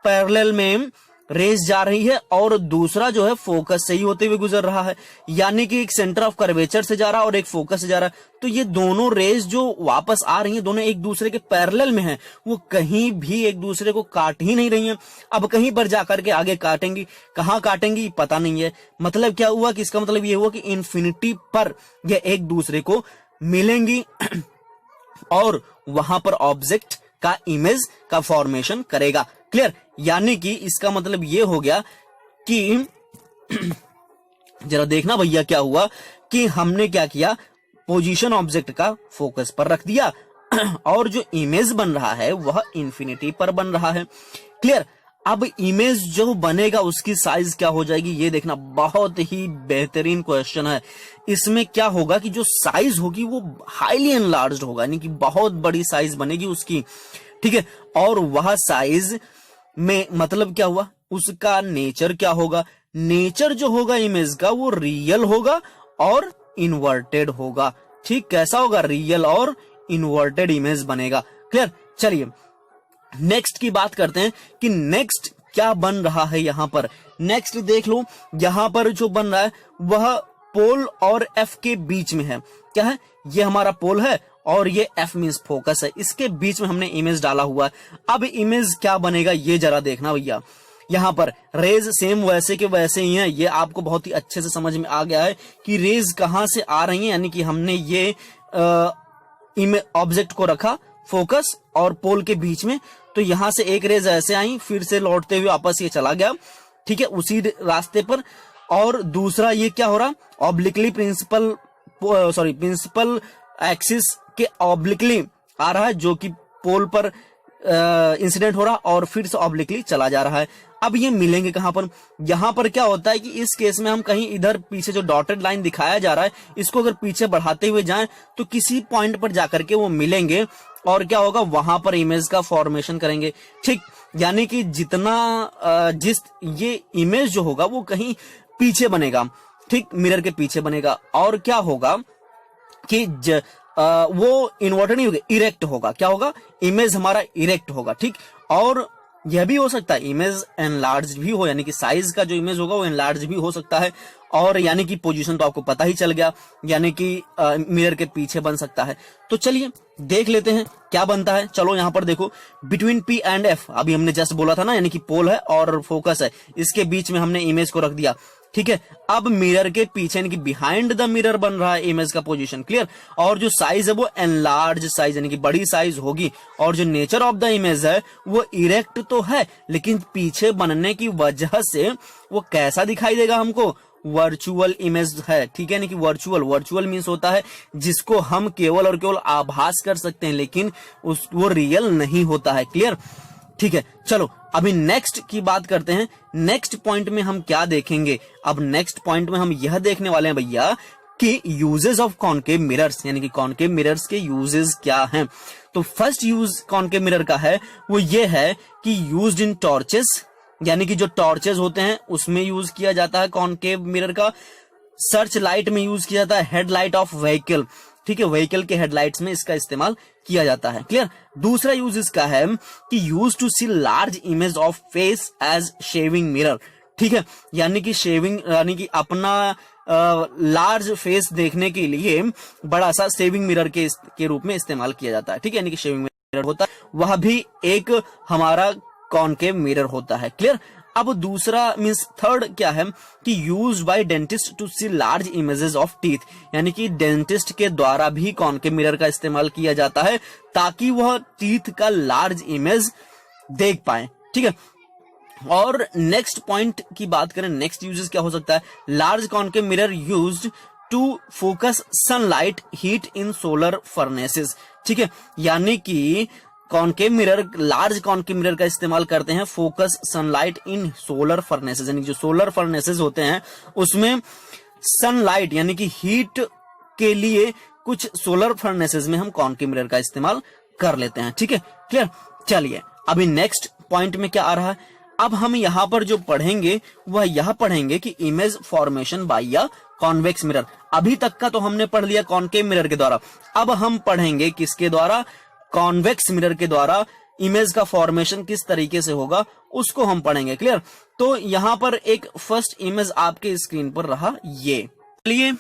पैरेलल में रेज जा रही है और दूसरा जो है फोकस से ही होते हुए गुजर रहा है, यानी कि एक सेंटर ऑफ कर्वेचर से जा रहा है और एक फोकस से जा रहा है। तो ये दोनों रेज जो वापस आ रही हैं दोनों एक दूसरे के पैरेलल में हैं, वो कहीं भी एक दूसरे को काट ही नहीं रही हैं। अब कहीं पर जाकर के आगे काटेंगी, कहां काटेंगी पता नहीं है। मतलब क्या हुआ कि इसका मतलब ये हुआ कि इन्फिनिटी पर ये एक दूसरे को मिलेंगी और वहां पर ऑब्जेक्ट का इमेज का फॉर्मेशन करेगा, क्लियर। यानी कि इसका मतलब ये हो गया कि जरा देखना भैया क्या हुआ कि हमने क्या किया, पोजीशन ऑब्जेक्ट का फोकस पर रख दिया और जो इमेज बन रहा है वह इंफिनिटी पर बन रहा है, क्लियर। अब इमेज जो बनेगा उसकी साइज क्या हो जाएगी ये देखना, बहुत ही बेहतरीन क्वेश्चन है। इसमें क्या होगा कि जो साइज होगी वो हाईली एनलार्ज्ड होगा, यानी कि बहुत बड़ी साइज बनेगी उसकी, ठीक है। और वह साइज में मतलब क्या हुआ, उसका नेचर क्या होगा, नेचर जो होगा इमेज का वो रियल होगा और इन्वर्टेड होगा, ठीक। कैसा होगा, रियल और इन्वर्टेड इमेज बनेगा, क्लियर। चलिए नेक्स्ट की बात करते हैं कि नेक्स्ट क्या बन रहा है यहां पर। नेक्स्ट देख लो, यहां पर जो बन रहा है वह पोल और एफ के बीच में है। क्या है, ये हमारा पोल है और ये एफ मींस फोकस है, इसके बीच में हमने इमेज डाला हुआ है। अब इमेज क्या बनेगा ये जरा देखना भैया, यहां पर रेज सेम वैसे के वैसे ही हैं, ये आपको बहुत ही अच्छे से समझ में आ गया है कि रेज कहां से आ रही हैं, यानी कि हमने ये ऑब्जेक्ट को रखा फोकस और पोल के बीच में, तो यहां से एक रेज ऐसे आई, फिर से लौटते हुए वापस ये चला गया, ठीक है, उसी रास्ते पर। और दूसरा ये क्या हो रहा, ऑब्लिकली प्रिंसिपल एक्सिस के ऑब्लिकली आ रहा है, जो कि पोल पर इंसिडेंट हो रहा और फिर से ऑब्लिकली चला जा रहा है। अब ये मिलेंगे कहां पर, यहां पर क्या होता है कि इस केस में हम कहीं इधर पीछे जो डॉटेड लाइन दिखाया जा रहा है, इसको अगर पीछे बढ़ाते हुए जाएं तो किसी पॉइंट पर जाकर के वो मिलेंगे और क्या होगा, वहां पर इमेज का फॉर्मेशन करेंगे, ठीक। यानी कि जिस ये इमेज जो होगा वो कहीं पीछे बनेगा, ठीक, मिरर के पीछे बनेगा, और क्या होगा कि वो इन्वर्टेड नहीं होगा, इरेक्ट होगा। क्या होगा, इमेज हमारा इरेक्ट होगा, ठीक। और यह भी हो सकता है इमेज एनलार्ज भी हो, यानी कि साइज का जो इमेज होगा वो एनलार्ज भी हो सकता है, और यानी कि पोजीशन तो आपको पता ही चल गया, यानी कि मिरर के पीछे बन सकता है। तो चलिए देख लेते हैं क्या बनता है। चलो यहां पर देखो, बिटवीन P एंड F, अभी हमने जस्ट बोला था ना, यानी कि पोल है और फोकस है, इसके बीच में हमने इमेज को रख दिया, ठीक है। अब मिरर के पीछे यानी कि बिहाइंड द मिरर बन रहा है इमेज का पोजीशन, क्लियर। और जो साइज है वो एनलार्ज साइज यानी कि बड़ी साइज होगी, और जो नेचर ऑफ द इमेज है वो इरेक्ट तो है, लेकिन पीछे बनने की वजह से वो कैसा दिखाई देगा हमको, वर्चुअल इमेज है, ठीक है। यानी कि वर्चुअल मीन्स होता है जिसको हम केवल और केवल आभास कर सकते हैं, लेकिन वो रियल नहीं होता है, क्लियर, ठीक है। चलो अभी नेक्स्ट की बात करते हैं। नेक्स्ट पॉइंट में हम क्या देखेंगे, अब नेक्स्ट पॉइंट में हम यह देखने वाले हैं भैया कि यूजेस ऑफ कॉनकेव मिरर्स, यानी कि कॉनकेव मिरर्स के यूजेस क्या हैं। तो फर्स्ट यूज कॉनकेव मिरर का है वो ये है कि यूज्ड इन टॉर्चेस, यानी कि जो टॉर्चेस होते हैं उसमें यूज किया जाता है कॉनकेव मिरर का। सर्च लाइट में यूज किया जाता है, हेडलाइट ऑफ व्हीकल, ठीक है, व्हीकल के हेडलाइट्स में इसका इस्तेमाल किया जाता है, क्लियर। दूसरा यूज इसका है कि use to see large image of face as shaving mirror, ठीक है। यानी कि शेविंग यानी कि अपना लार्ज फेस देखने के लिए बड़ा सा शेविंग मिरर के रूप में इस्तेमाल किया जाता है, ठीक है। यानी कि शेविंग मिरर होता है, वह भी एक हमारा कॉनकेव मिरर होता है, क्लियर। अब दूसरा मींस थर्ड क्या है कि use by dentist to see large images of teeth, यानी कि डेंटिस्ट के द्वारा भी कॉनकेव मिरर का इस्तेमाल किया जाता है ताकि वह टीथ का लार्ज इमेज देख पाए, ठीक है। और नेक्स्ट पॉइंट की बात करें, नेक्स्ट यूजेस क्या हो सकता है, large concave mirror used to focus sunlight heat in solar furnaces, ठीक है। यानी कि concave mirror, large concave mirror का इस्तेमाल करते हैं focus sunlight in solar furnaces, यानी जो सोलर फर्नेसेस होते हैं उसमें सनलाइट यानी कि हीट के लिए कुछ सोलर फर्नेसेस में हम कॉनकेव मिरर का इस्तेमाल कर लेते हैं, ठीक है, क्लियर। चलिए अभी नेक्स्ट पॉइंट में क्या आ रहा है, अब हम यहां पर जो पढ़ेंगे वह यह पढ़ेंगे कि image formation by a convex mirror. अभी तक का तो हमने पढ़ लिया कॉनकेव मिरर के द्वारा, अब हम पढ़ेंगे किसके द्वारा, कॉन्वेक्स मिरर के द्वारा इमेज का फॉर्मेशन किस तरीके से होगा उसको हम पढ़ेंगे, क्लियर। तो यहां पर एक फर्स्ट इमेज आपके स्क्रीन पर रहा, ये चलिए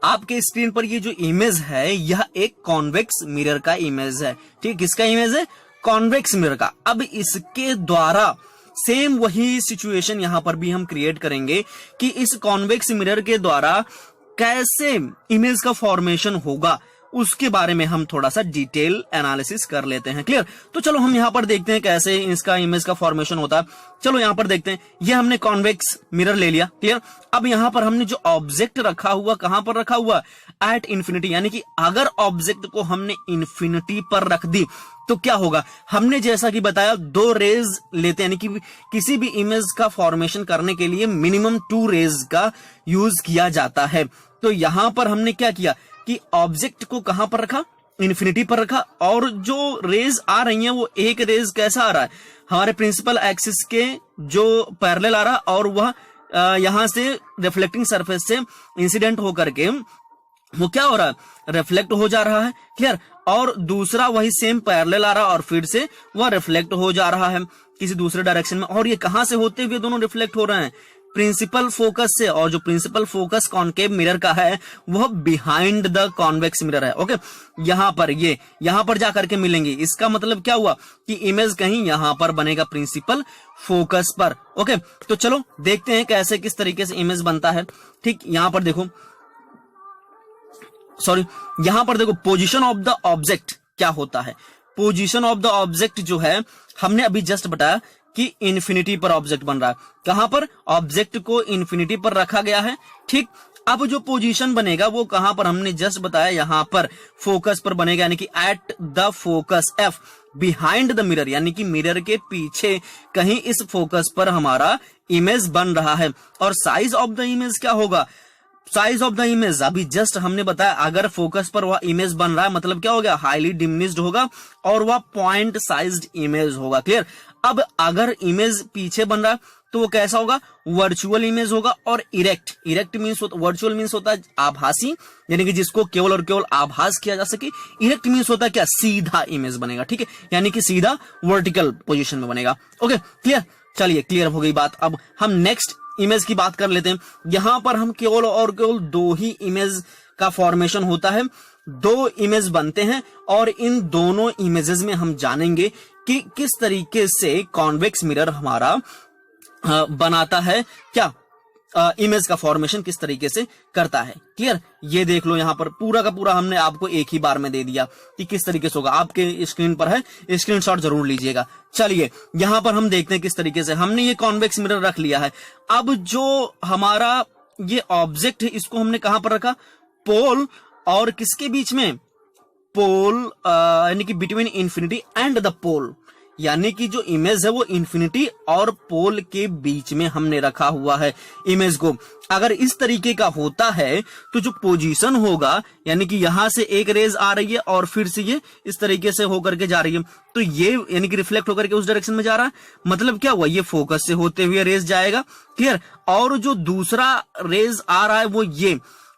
आपके स्क्रीन पर ये जो इमेज है यह एक कॉन्वेक्स मिरर का इमेज है, ठीक। किसका इमेज है, कॉन्वेक्स मिरर का। अब इसके द्वारा सेम वही सिचुएशन यहां पर भी हम क्रिएट करेंगे कि इस कॉन्वेक्स मिरर के द्वारा कैसे इमेज का फॉर्मेशन होगा उसके बारे में हम थोड़ा सा डिटेल एनालिसिस कर लेते हैं, क्लियर। तो चलो हम यहां पर देखते हैं कैसे इसका इमेज का फॉर्मेशन होता है। चलो यहां पर देखते हैं, ये हमने कॉन्वेक्स मिरर ले लिया, क्लियर। अब यहां पर हमने जो ऑब्जेक्ट रखा हुआ, कहां पर रखा हुआ, एट इन्फिनिटी, यानी कि अगर ऑब्जेक्ट को हमने इन्फिनिटी पर रख दी तो क्या होगा, हमने जैसा कि बताया 2 रेज लेते हैं, यानी कि किसी भी इमेज का फॉर्मेशन करने के लिए मिनिमम 2 रेज का यूज किया जाता है। तो यहां पर हमने क्या किया कि ऑब्जेक्ट को कहां पर रखा, इन्फिनिटी पर रखा, और जो रेज आ रही हैं वो एक रेज कैसा आ रहा है, हमारे प्रिंसिपल एक्सिस के जो पैरेलल आ रहा है, और वह यहां से रिफ्लेक्टिंग सरफेस से इंसिडेंट होकर के वो क्या हो रहा है, रिफ्लेक्ट हो जा रहा है, क्लियर। और दूसरा वही सेम पैरेलल आ रहा है और फिर से वह रिफ्लेक्ट हो जा रहा है किसी दूसरे डायरेक्शन में, और ये कहां से होते हुए दोनों रिफ्लेक्ट हो रहे हैं, प्रिंसिपल फोकस से। और जो प्रिंसिपल फोकस कॉनकेव मिरर का है वह बिहाइंड द कॉन्वेक्स मिरर है, ओके। यहां पर ये यहां पर जाकर के मिलेंगे, इसका मतलब क्या हुआ कि इमेज कहीं यहां पर बनेगा प्रिंसिपल फोकस पर, ओके। तो चलो देखते हैं कैसे किस तरीके से इमेज बनता है, ठीक। यहां पर देखो सॉरी, यहां पर देखो पोजीशन ऑफ द ऑब्जेक्ट क्या होता है। पोजीशन ऑफ द ऑब्जेक्ट जो है हमने अभी जस्ट बताया कि इन्फिनिटी पर ऑब्जेक्ट बन रहा है। कहां पर? ऑब्जेक्ट को इन्फिनिटी पर रखा गया है, ठीक। अब जो पोजीशन बनेगा वो कहां पर? हमने जस्ट बताया यहां पर फोकस पर बनेगा, यानी कि at the focus F behind the mirror, यानी कि मिरर के पीछे कहीं इस फोकस पर हमारा इमेज बन रहा है। और साइज ऑफ द इमेज क्या होगा? साइज ऑफ द इमेज अभी जस्ट हमने बताया, अगर फोकस पर वह इमेज बन रहा है मतलब क्या हो गया? हाईली डिमिनिश्ड होगा और वह पॉइंट साइज्ड इमेज होगा। क्लियर? अब अगर इमेज पीछे बन रहा है तो वो कैसा होगा? वर्चुअल इमेज होगा। और इरेक्ट मींस, वर्चुअल मींस होता है आभासी, यानी कि जिसको केवल और केवल आभास किया जा सके। इरेक्ट मींस होता है क्या? सीधा इमेज बनेगा, ठीक है, यानी कि सीधा वर्टिकल पोजीशन में बनेगा। Okay, clear? चलिए, क्लियर हो गई बात। अब हम नेक्स्ट इमेज की बात कर लेते हैं। यहां पर हम केवल और केवल 2 ही इमेज का फॉर्मेशन होता है, 2 इमेज बनते हैं और इन दोनों इमेजेस में हम जानेंगे कि किस तरीके से कॉन्वेक्स मिरर हमारा बनाता है, क्या इमेज का फॉर्मेशन किस तरीके से करता है। क्लियर? ये देख लो, यहां पर पूरा का पूरा हमने आपको एक ही बार में दे दिया कि किस तरीके से होगा। आपके स्क्रीन पर है, स्क्रीनशॉट जरूर लीजिएगा। चलिए, यहां पर हम देखते हैं किस तरीके से हमने ये कॉन्वेक्स मिरर रख लिया है। अब जो हमारा ये ऑब्जेक्ट है इसको हमने कहां पर रखा? पोल और किसके बीच में? पोल यानी कि बिटवीन इंफिनिटी एंड द पोल, यानी कि जो इमेज है वो इंफिनिटी और पोल के बीच में हमने रखा हुआ है इमेज को। अगर इस तरीके का होता है तो जो पोजीशन होगा, यानी कि यहां से एक रेज आ रही है और फिर से ये इस तरीके से होकर के जा रही है, तो ये यानी कि रिफ्लेक्ट होकर के उस डायरेक्शन में जा रहा है। मतलब क्या हुआ? ये फोकस से होते हुए रेज जाएगा। क्लियर? और जो दूसरा रेज आ रहा है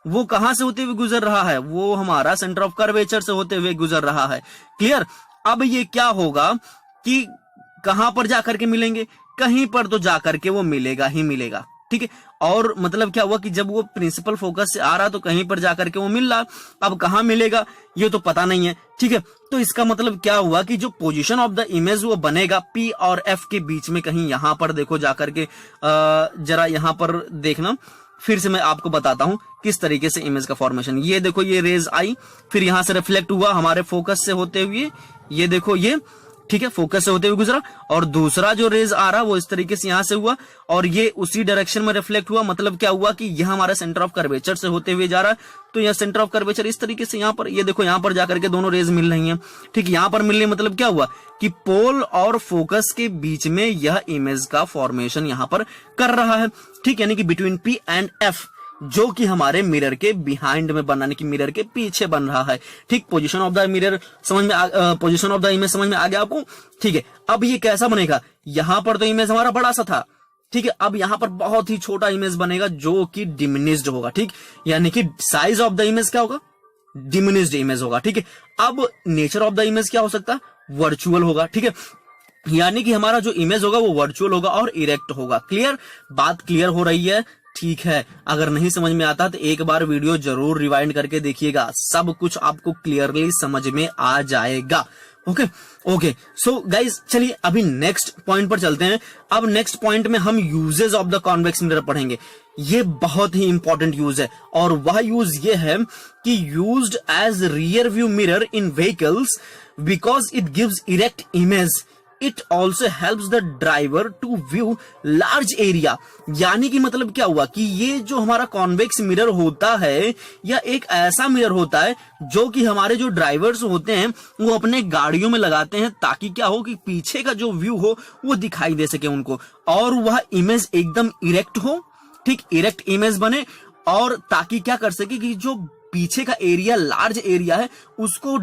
वो कहां से होते हुए गुजर रहा है? वो हमारा सेंटर ऑफ कर्वेचर से होते हुए गुजर रहा है। क्लियर? अब ये क्या होगा कि कहां पर जाकर के मिलेंगे? कहीं पर तो जाकर के वो मिलेगा ही मिलेगा, ठीक है। और मतलब क्या हुआ कि जब वो प्रिंसिपल फोकस से आ रहा तो कहीं पर जाकर के वो मिल रहा, अब कहां मिलेगा ये तो पता नहीं है, ठीक है। तो इसका मतलब क्या हुआ कि जो पोजीशन ऑफ द इमेज वो बनेगा P और F के बीच में कहीं। यहां पर देखो जाकर के जरा यहां पर देखना, फिर से मैं आपको बताता हूं किस तरीके से इमेज का फॉर्मेशन। ये देखो, ये रेज आई, फिर यहां से रिफ्लेक्ट हुआ हमारे फोकस से होते हुए, ये देखो ये, ठीक है, फोकस से होते हुए गुजरा। और दूसरा जो रेज आ रहा वो इस तरीके से यहां से हुआ और ये उसी डायरेक्शन में रिफ्लेक्ट हुआ। मतलब क्या हुआ कि यह हमारा सेंटर ऑफ कर्वेचर से होते हुए जा रहा है, तो यह सेंटर ऑफ कर्वेचर इस तरीके से यहां पर, ये देखो यहां पर जाकर के दोनों रेज मिल रही हैं, ठीक। यहां पर मिलने मतलब क्या हुआ कि पोल और फोकस के बीच में यह इमेज का फॉर्मेशन यहां पर कर रहा है, ठीक, यानी कि बिटवीन P एंड F, जो कि हमारे मिरर के बिहाइंड में बनाने की मिरर के पीछे बन रहा है, ठीक। पोजीशन ऑफ द मिरर समझ में, पोजीशन ऑफ द इमेज समझ में आ गया आपको, ठीक है। अब ये कैसा बनेगा? यहां पर तो इमेज हमारा बड़ा सा था, ठीक है। अब यहां पर बहुत ही छोटा इमेज बनेगा जो कि डिमिनिश्ड होगा, ठीक, यानी कि साइज ऑफ द इमेज क्या होगा? डिमिनिश्ड इमेज होगा, ठीक है। अब नेचर ऑफ द इमेज क्या हो सकता है? वर्चुअल होगा, ठीक है। यानी कि हमारा जो इमेज होगा वो वर्चुअल होगा और इरेक्ट होगा। क्लियर? बात क्लियर हो रही है? ठीक है। अगर नहीं समझ में आता तो एक बार वीडियो जरूर रिवाइंड करके देखिएगा, सब कुछ आपको क्लियरली समझ में आ जाएगा। ओके सो गाइज, चलिए अभी नेक्स्ट पॉइंट पर चलते हैं। अब नेक्स्ट पॉइंट में हम uses of the convex mirror पढ़ेंगे। ये बहुत ही इंपॉर्टेंट यूज है और वह यूज ये है कि used as rear view mirror in vehicles because it gives erect image. It also helps the driver to view large area. यानी कि मतलब क्या हुआ कि ये जो हमारा कॉन्वेक्स मिरर होता है या एक ऐसा मिरर होता है जो कि हमारे जो ड्राइवर्स होते हैं वो अपने गाड़ियों में लगाते हैं, ताकि क्या हो कि पीछे का जो व्यू हो वो दिखाई दे सके उनको, और वह इमेज एकदम इरेक्ट हो, ठीक, इरेक्ट इमेज बने, और ताकि क्या कर सके कि जो पीछे का एरिया, लार्ज एरिया है, उसको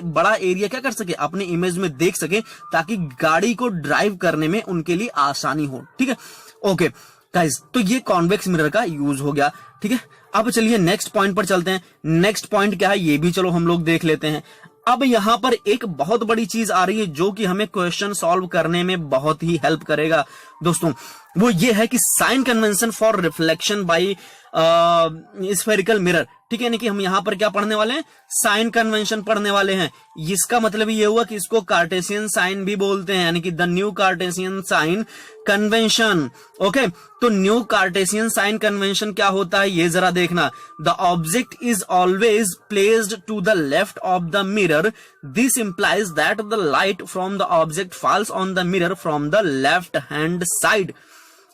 बड़ा एरिया क्या कर सके, अपने इमेज में देख सके, ताकि गाड़ी को ड्राइव करने में उनके लिए आसानी हो, ठीक है। ओके गाइस, तो ये कॉन्वेक्स मिरर का यूज हो गया, ठीक है। अब चलिए नेक्स्ट पॉइंट पर चलते हैं। नेक्स्ट पॉइंट क्या है ये भी चलो हम लोग देख लेते हैं। अब यहां पर एक बहुत बड़ी चीज आ रही है जो कि हमें क्वेश्चन सॉल्व करने में बहुत ही हेल्प करेगा। दोस्तों, वो ये है कि sign convention for reflection by spherical mirror. ठीक है, यानी कि हम यहां पर क्या पढ़ने वाले हैं, साइन कन्वेंशन पढ़ने वाले हैं। इसका मतलब ये हुआ कि इसको कार्टेशियन साइन भी बोलते हैं, यानी कि the new Cartesian sign convention. Okay, तो न्यू कार्टेशियन साइन कन्वेंशन क्या होता है ये जरा देखना। The object is always placed to the left of the mirror, this implies that the light from the object falls on the mirror from the left hand side.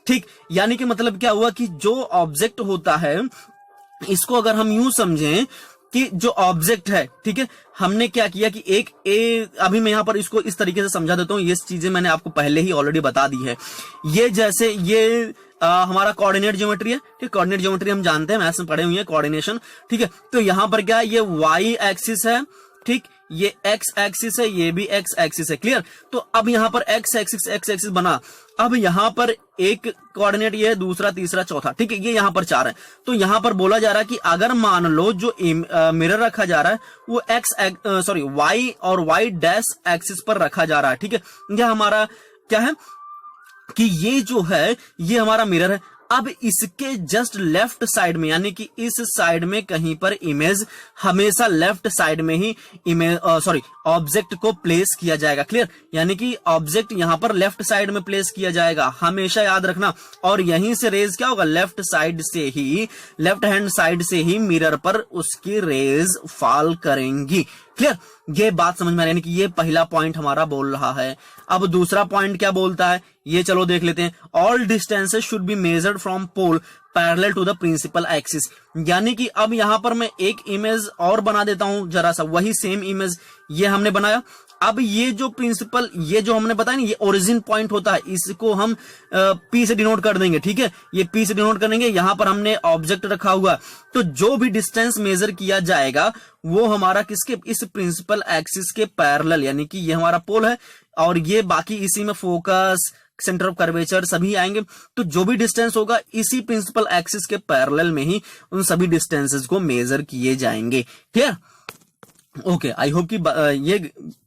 ठीक, यानी कि मतलब क्या हुआ कि जो ऑब्जेक्ट होता है, इसको अगर हम यूं समझें कि जो ऑब्जेक्ट है, ठीक है, हमने क्या किया कि अभी मैं यहां पर इसको इस तरीके से समझा देता हूं, ये चीजें मैंने आपको पहले ही ऑलरेडी बता दी है। ये जैसे ये हमारा कोऑर्डिनेट ज्योमेट्री है, ठीक, कोऑर्डिनेट ज्योमेट्री हम जानते हैं, मैथ्स में पढ़े हुए हैं, कोऑर्डिनेशन। ठीक है, तो यहां पर क्या है, ये वाई एक्सिस है, ठीक, ये एक्स एक्सिस है, ये भी एक्स एक्सिस है। क्लियर, तो अब यहां पर एक्स एक्सिस बना। अब यहां पर एक कोऑर्डिनेट ये है, दूसरा, तीसरा, चौथा, ठीक है, ये यहां पर 4 है। तो यहां पर बोला जा रहा है कि अगर मान लो जो मिरर रखा जा रहा है वो वाई और वाई डैश एक्सिस पर रखा जा रहा है। ठीक है, यह हमारा क्या है कि ये जो है ये हमारा मिरर है। अब इसके जस्ट लेफ्ट साइड में, यानी कि इस साइड में कहीं पर इमेज हमेशा लेफ्ट साइड में ही ऑब्जेक्ट को प्लेस किया जाएगा। क्लियर, यानी कि ऑब्जेक्ट यहां पर लेफ्ट साइड में प्लेस किया जाएगा, हमेशा याद रखना। और यहीं से रेज क्या होगा, लेफ्ट साइड से ही, लेफ्ट हैंड साइड से ही मिरर पर उसकी रेज फॉल करेंगी। क्लियर, ये बात समझ में आ रही है, यानी कि ये पहला पॉइंट हमारा बोल रहा है। अब दूसरा पॉइंट क्या बोलता है ये चलो देख लेते हैं। All distances should be measured from pole parallel to the principal axis. यानी कि अब यहां पर मैं एक इमेज और बना देता हूं, जरा सा वही सेम इमेज ये हमने बनाया। अब ये जो प्रिंसिपल, ये जो हमने बताया ना, ये ओरिजिन पॉइंट होता है, इसको हम P से डिनोट कर देंगे। ठीक है, ये P से डिनोट करेंगे। यहां पर हमने ऑब्जेक्ट रखा हुआ, तो जो भी डिस्टेंस मेजर किया जाएगा वो हमारा किसके, इस प्रिंसिपल एक्सिस के पैरेलल, यानी कि ये हमारा पोल है और ये बाकी इसी में फोकस, सेंटर ऑफ कर्वेचर सभी आएंगे। तो जो भी डिस्टेंस होगा इसी प्रिंसिपल एक्सिस के पैरेलल में ही उन सभी डिस्टेंसेस को मेजर किए जाएंगे। क्लियर, ओके, आई होप कि ये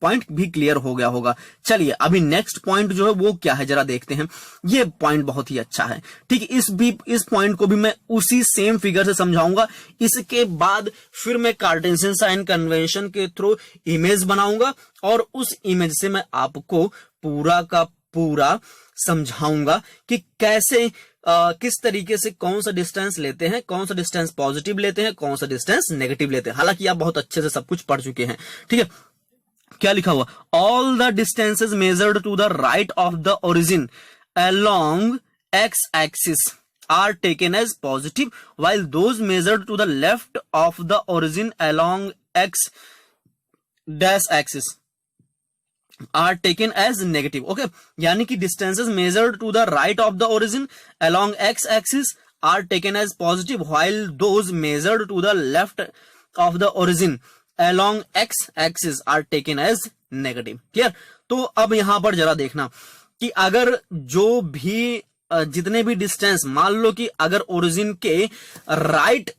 पॉइंट भी क्लियर हो गया होगा। चलिए अभी नेक्स्ट पॉइंट जो है वो क्या है जरा देखते हैं। ये पॉइंट बहुत ही अच्छा है। ठीक है, इस पॉइंट को भी मैं उसी सेम फिगर से समझाऊंगा। इसके बाद फिर मैं कार्टेशियन साइन कन्वेंशन के थ्रू इमेज बनाऊंगा और उस इमेज से मैं आपको पूरा का पूरा समझाऊंगा कि कैसे किस तरीके से कौन सा डिस्टेंस लेते हैं, कौन सा डिस्टेंस पॉजिटिव लेते हैं, कौन सा डिस्टेंस नेगेटिव लेते हैं। हालांकि आप बहुत अच्छे से सब कुछ पढ़ चुके हैं। ठीक है, क्या लिखा हुआ, all the distances measured to the right of the origin along x axis are taken as positive while those measured to the left of the origin along x dash axis are taken as negative. Okay, यानी कि distances measured to the right of the origin along x axis are taken as positive while those measured to the left of the origin along x axis are taken as negative. Clear? तो अब यहां पर जरा देखना कि अगर जो भी जितने भी डिस्टेंस, मान लो कि अगर ओरिजिन के राइट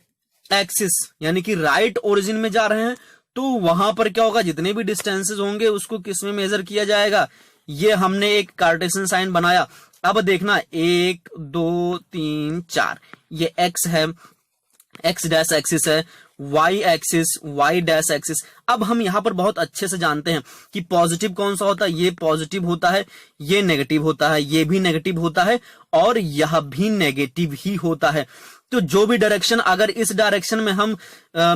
एक्सिस यानी कि राइट ओरिजिन में जा रहे हैं, तो वहां पर क्या होगा, जितने भी डिस्टेंसेस होंगे उसको किस में मेजर किया जाएगा। ये हमने एक कार्टेशियन साइन बनाया। अब देखना 1 2 3 4 ये एक्स है, एक्स डैश एक्सिस है, y axis, y dash axis. अब हम यहां पर बहुत अच्छे से जानते हैं कि पॉजिटिव कौन सा होता है, ये पॉजिटिव होता है, ये नेगेटिव होता है, ये भी नेगेटिव होता है और यह भी नेगेटिव ही होता है। तो जो भी डायरेक्शन, अगर इस डायरेक्शन में हम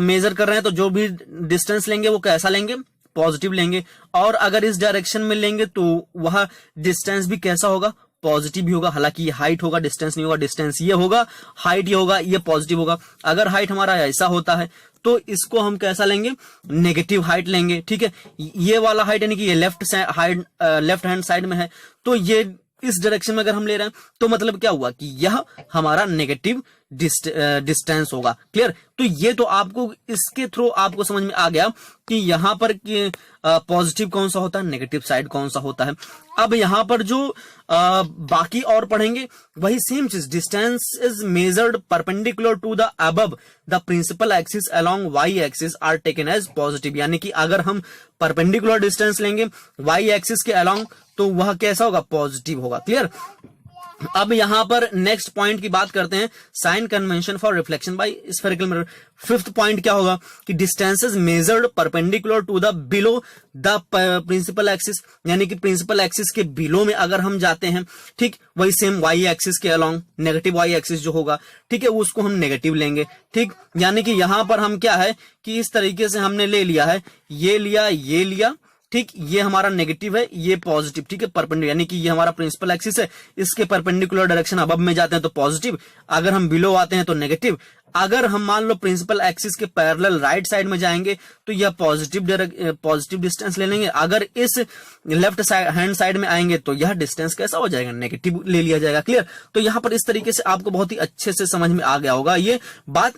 मेजर कर रहे हैं तो जो भी डिस्टेंस लेंगे वो कैसा लेंगे, पॉजिटिव लेंगे। और अगर इस डायरेक्शन में लेंगे तो वह डिस्टेंस भी कैसा होगा, पॉजिटिव भी होगा। हालांकि ये हाइट होगा, डिस्टेंस नहीं होगा, डिस्टेंस ये होगा, हाइट ये होगा, ये पॉजिटिव होगा। अगर हाइट हमारा ऐसा होता है तो इसको हम कैसा लेंगे, नेगेटिव हाइट लेंगे। ठीक है, ये वाला हाइट यानी कि ये लेफ्ट हैंड साइड में है, तो ये इस डायरेक्शन में अगर हम ले रहे हैं तो मतलब क्या हुआ कि यह हमारा नेगेटिव डिस्टेंस होगा। क्लियर, तो ये तो आपको इसके थ्रू आपको समझ में आ गया कि यहां पर पॉजिटिव कौन सा होता है, नेगेटिव साइड कौन सा होता है। अब यहां पर जो बाकी और पढ़ेंगे वही सेम चीज, distance is measured perpendicular to the above the principal axis along y axis are taken as positive. यानी कि अगर हम परपेंडिकुलर डिस्टेंस लेंगे वाई एक्सिस के अलोंग तो वह कैसा होगा, पॉजिटिव होगा। क्लियर, अब यहां पर नेक्स्ट पॉइंट की बात करते हैं, sign convention for reflection by spherical mirror. Fifth point क्या होगा कि distances measured perpendicular to the below the principal axis, यानी कि प्रिंसिपल एक्सिस के बिलो में अगर हम जाते हैं, ठीक, वही सेम वाई एक्सिस के अलोंग नेगेटिव वाई एक्सिस जो होगा, ठीक है, उसको हम नेगेटिव लेंगे, ठीक, यानी कि यहां पर हम क्या है कि इस तरीके से हमने ले लिया है, ये लिया, ठीक, ये हमारा नेगेटिव है, ये पॉजिटिव, ठीक है, परपेंडिकुलर, यानी कि ये हमारा प्रिंसिपल एक्सिस है, इसके परपेंडिकुलर डायरेक्शन अब में जाते हैं तो पॉजिटिव, अगर हम बिलो आते हैं तो नेगेटिव। अगर हम मान लो प्रिंसिपल एक्सिस के पैरेलल राइट साइड में जाएंगे तो यह पॉजिटिव डिस्टेंस ले लेंगे, अगर इस लेफ्ट हैंड साइड में आएंगे तो यह डिस्टेंस कैसा हो जाएगा, नेगेटिव ले लिया जाएगा। क्लियर? तो यहां पर इस तरीके से आपको बहुत ही अच्छे से समझ में आ गया होगा ये बात।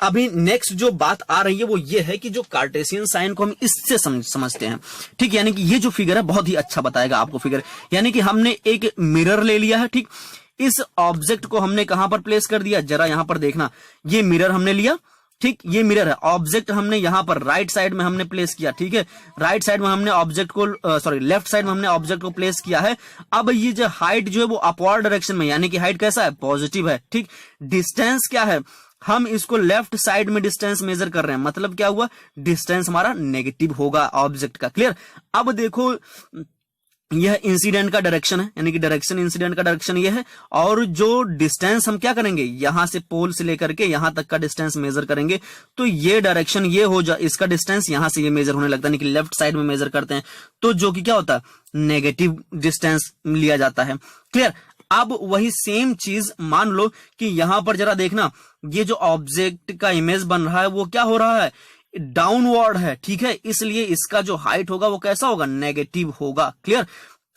अभी नेक्स्ट जो बात आ रही है वो ये है कि जो कार्टेशियन साइन को हम इससे समझते हैं, ठीक, यानी कि ये जो फिगर है बहुत ही अच्छा बताएगा आपको फिगर, यानी कि हमने एक मिरर ले लिया है, ठीक, इस ऑब्जेक्ट को हमने कहां पर प्लेस कर दिया, जरा यहां पर देखना, ये मिरर हमने लिया, ठीक, ये मिरर है, ऑब्जेक्ट हमने यहां पर राइट साइड में हमने प्लेस किया, ठीक है, राइट साइड में हमने ऑब्जेक्ट को लेफ्ट साइड में हमने ऑब्जेक्ट को प्लेस किया है। अब ये जो हाइट जो है वो अपवर्ड डायरेक्शन में, यानी कि हाइट कैसा है, पॉजिटिव है, ठीक, डिस्टेंस क्या है, हम इसको लेफ्ट साइड में डिस्टेंस मेजर कर रहे हैं, मतलब क्या हुआ, डिस्टेंस हमारा नेगेटिव होगा ऑब्जेक्ट का। क्लियर? अब देखो यह इंसिडेंट का डायरेक्शन है, यानी कि डायरेक्शन इंसिडेंट का डायरेक्शन ये है, और जो डिस्टेंस हम क्या करेंगे, यहां से पोल से लेकर के यहां तक का डिस्टेंस मेजर करेंगे, तो ये डायरेक्शन ये हो जा, इसका डिस्टेंस यहां से ये मेजर होने लगता है, यानी कि लेफ्ट साइड में मेजर करते हैं, तो जो कि क्या होता है, नेगेटिव डिस्टेंस लिया जाता है। क्लियर? अब वही सेम चीज मान लो कि यहां पर जरा देखना, ये जो ऑब्जेक्ट का इमेज बन रहा है वो क्या हो रहा है, डाउनवर्ड है, ठीक है, इसलिए इसका जो हाइट होगा वो कैसा होगा, नेगेटिव होगा। क्लियर?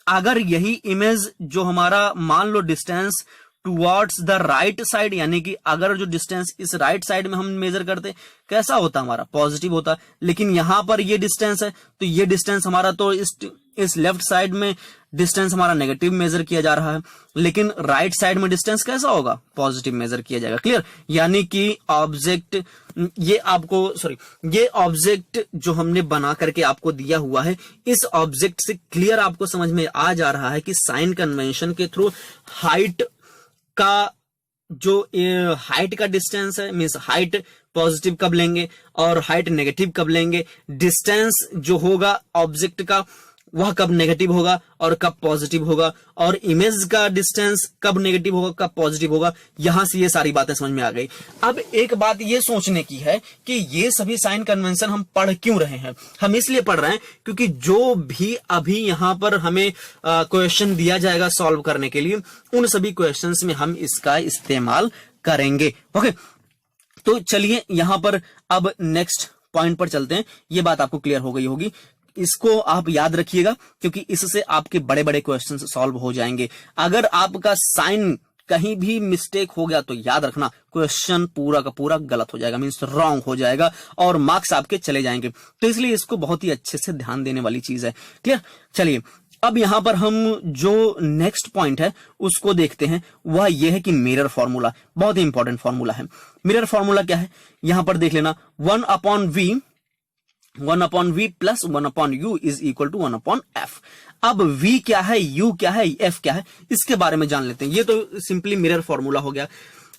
अगर यही इमेज जो हमारा मान लो distance towards the right side, यानी कि अगर जो डिस्टेंस इस राइट साइड में हम मेजर करते कैसा होता, हमारा पॉजिटिव होता, लेकिन यहां पर ये डिस्टेंस है तो ये डिस्टेंस हमारा तो इस लेफ्ट साइड में डिस्टेंस हमारा नेगेटिव मेजर किया जा रहा है, लेकिन राइट साइड में डिस्टेंस कैसा होगा, पॉजिटिव मेजर किया जाएगा। क्लियर? यानी कि ऑब्जेक्ट ये ऑब्जेक्ट जो हमने बना करके आपको दिया हुआ है, इस ऑब्जेक्ट से क्लियर आपको समझ में आ जा रहा है कि साइन कन्वेंशन के थ्रू हाइट का जो हाइट का डिस्टेंस है, मींस हाइट पॉजिटिव कब लेंगे और हाइट नेगेटिव कब लेंगे, डिस्टेंस जो होगा ऑब्जेक्ट का वह कब नेगेटिव होगा और कब पॉजिटिव होगा, और इमेज का डिस्टेंस कब नेगेटिव होगा कब पॉजिटिव होगा, यहां से ये सारी बातें समझ में आ गई। अब एक बात ये सोचने की है कि ये सभी साइन कन्वेंशन हम पढ़ क्यों रहे हैं, हम इसलिए पढ़ रहे हैं क्योंकि जो भी अभी यहां पर हमें क्वेश्चन दिया जाएगा सॉल्व करने के लिए, उन सभी क्वेश्चंस में हम इसका इस्तेमाल करेंगे। ओके, तो चलिए यहां पर अब नेक्स्ट पॉइंट पर चलते हैं। ये बात आपको क्लियर हो गई होगी, इसको आप याद रखिएगा क्योंकि इससे आपके बड़े बड़े क्वेश्चन सॉल्व हो जाएंगे। अगर आपका साइन कहीं भी मिस्टेक हो गया तो याद रखना क्वेश्चन पूरा का पूरा गलत हो जाएगा, मींस रॉन्ग हो जाएगा और मार्क्स आपके चले जाएंगे, तो इसलिए इसको बहुत ही अच्छे से ध्यान देने वाली चीज है। क्लियर? चलिए अब यहां पर हम जो नेक्स्ट पॉइंट है उसको देखते हैं, वह यह है कि मिरर फॉर्मूला, बहुत ही इंपॉर्टेंट फॉर्मूला है। मिरर फॉर्मूला क्या है, यहां पर देख लेना, 1/v plus 1/u is equal to 1/f। अब v क्या है, u क्या है, f क्या है, इसके बारे में जान लेते हैं। ये तो सिंपली मिरर फॉर्मूला हो गया,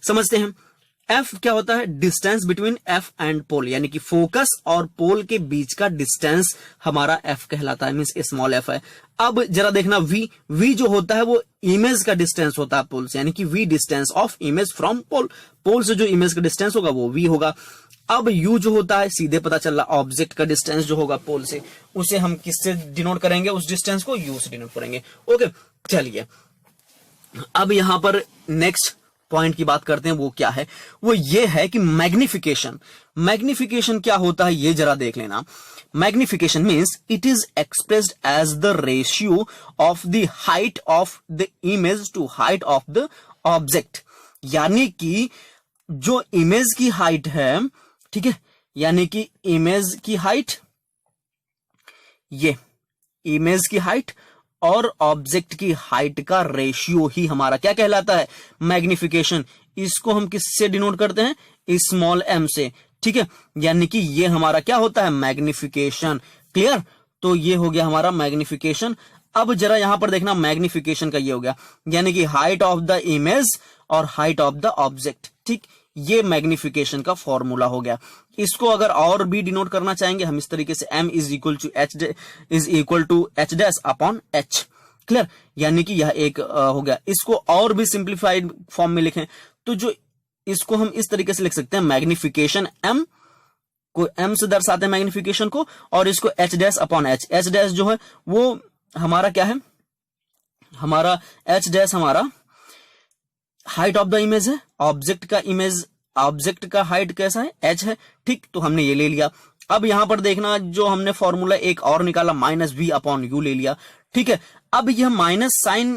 समझते हैं। f क्या होता है, distance between f and pole, यानी कि फोकस और पोल के बीच का डिस्टेंस हमारा f कहलाता है, मींस स्मॉल f है। अब जरा देखना v जो होता है वो इमेज का डिस्टेंस होता है पोल से, यानी कि v distance of image from pole से जो इमेज का डिस्टेंस होगा वो v होगा। अब u जो होता है सीधे पता चल रहा, ऑब्जेक्ट का डिस्टेंस जो होगा पोल से, उसे हम किससे डिनोट करेंगे, उस डिस्टेंस को u से डिनोट करेंगे। ओके, चलिए अब यहां पर नेक्स्ट पॉइंट की बात करते हैं, वो क्या है, वो ये है कि मैग्निफिकेशन क्या होता है ये जरा देख लेना। Magnification means it is expressed as the ratio of the height of the image to height of the object, यानी कि जो इमेज की हाइट है, ठीक है, यानी कि इमेज की हाइट, ये इमेज की हाइट और ऑब्जेक्ट की हाइट का रेशियो ही हमारा क्या कहलाता है, मैग्निफिकेशन। इसको हम किससे डिनोट करते हैं, स्मॉल m से, ठीक है, यानी कि ये हमारा क्या होता है, मैग्निफिकेशन। क्लियर? तो ये हो गया हमारा मैग्निफिकेशन। अब जरा यहां पर देखना, मैग्निफिकेशन का ये हो गया, यानी कि हाइट ऑफ द इमेज और हाइट ऑफ द ऑब्जेक्ट। ठीक, ये मैग्निफिकेशन का फॉर्मूला हो गया। इसको अगर और भी डिनोट करना चाहेंगे हम इस तरीके से, m is equal to h dash upon h। Clear, यानी कि यह एक हो गया। इसको और भी सिंप्लीफाइड फॉर्म में लिखें तो जो इसको हम इस तरीके से लिख सकते हैं, मैग्निफिकेशन m को m से दर्शाते हैं मैग्निफिकेशन को, और इसको h dash upon h। h dash जो है वो हमारा क्या है, हमारा h डैश हमारा हाइट ऑफ द इमेज है, ऑब्जेक्ट का हाइट कैसा है, h है। ठीक, तो हमने ये ले लिया। अब यहां पर देखना, जो हमने फॉर्मूला एक और निकाला, माइनस v अपॉन यू ले लिया। ठीक है, अब यह माइनस साइन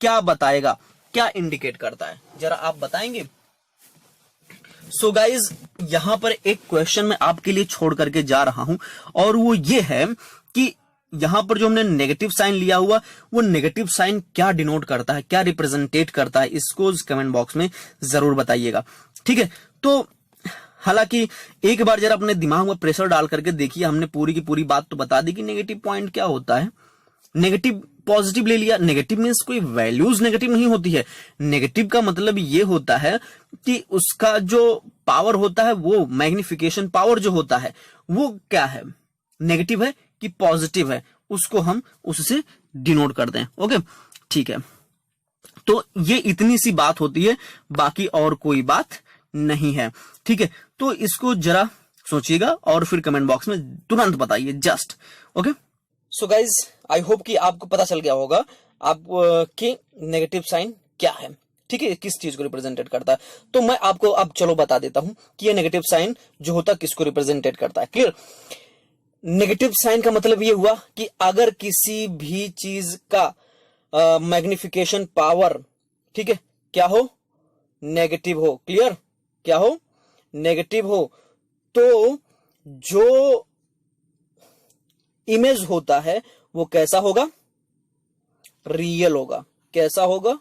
क्या बताएगा, क्या इंडिकेट करता है, जरा आप बताएंगे। सो गाइज, यहां पर एक क्वेश्चन मैं आपके लिए छोड़ करके जा रहा हूं, और वो ये है कि यहां पर जो हमने नेगेटिव साइन लिया हुआ, वो नेगेटिव साइन क्या डिनोट करता है, क्या रिप्रेजेंटेट करता है, इसको कमेंट बॉक्स में जरूर बताइएगा। ठीक है, तो हालांकि एक बार जरा अपने दिमाग में प्रेशर डाल करके देखिए, हमने पूरी की पूरी बात तो बता दी कि नेगेटिव पॉइंट क्या होता है। नेगेटिव पॉजिटिव ले लिया, नेगेटिव मीन्स कोई वैल्यूज नेगेटिव नहीं होती है। नेगेटिव का मतलब ये होता है कि उसका जो पावर होता है, वो मैग्निफिकेशन पावर जो होता है वो क्या है, नेगेटिव है कि पॉजिटिव है, उसको हम उससे डिनोट कर दें। ओके, ठीक है, तो ये इतनी सी बात होती है, बाकी और कोई बात नहीं है। ठीक है, तो इसको जरा सोचिएगा और फिर कमेंट बॉक्स में तुरंत बताइए, just. Okay, so guys, I hope कि आपको पता चल गया होगा आप कि नेगेटिव साइन क्या है। ठीक है, किस चीज को रिप्रेजेंटेट करता है। तो मैं आपको अब चलो बता देता हूं कि ये नेगेटिव साइन जो होता है किसको रिप्रेजेंटेट करता है। क्लियर, नेगेटिव साइन का मतलब ये हुआ कि अगर किसी भी चीज का मैग्निफिकेशन पावर, ठीक है, क्या हो, नेगेटिव हो। क्लियर, क्या हो, नेगेटिव हो, तो जो इमेज होता है वो कैसा होगा, रियल होगा। कैसा होगा,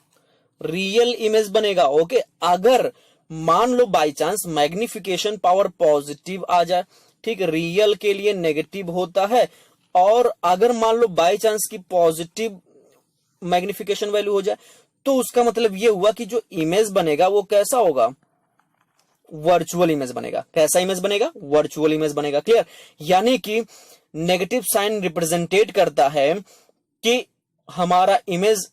रियल इमेज बनेगा। ओके, अगर मान लो by chance magnification power positive आ जाए, ठीक, रियल के लिए नेगेटिव होता है, और अगर मान लो बाय चांस की पॉजिटिव मैग्निफिकेशन वैल्यू हो जाए, तो उसका मतलब ये हुआ कि जो इमेज बनेगा वो कैसा होगा, वर्चुअल इमेज बनेगा। कैसा इमेज बनेगा, वर्चुअल इमेज बनेगा। क्लियर, यानी कि नेगेटिव साइन रिप्रेजेंटेट करता है कि हमारा इमेज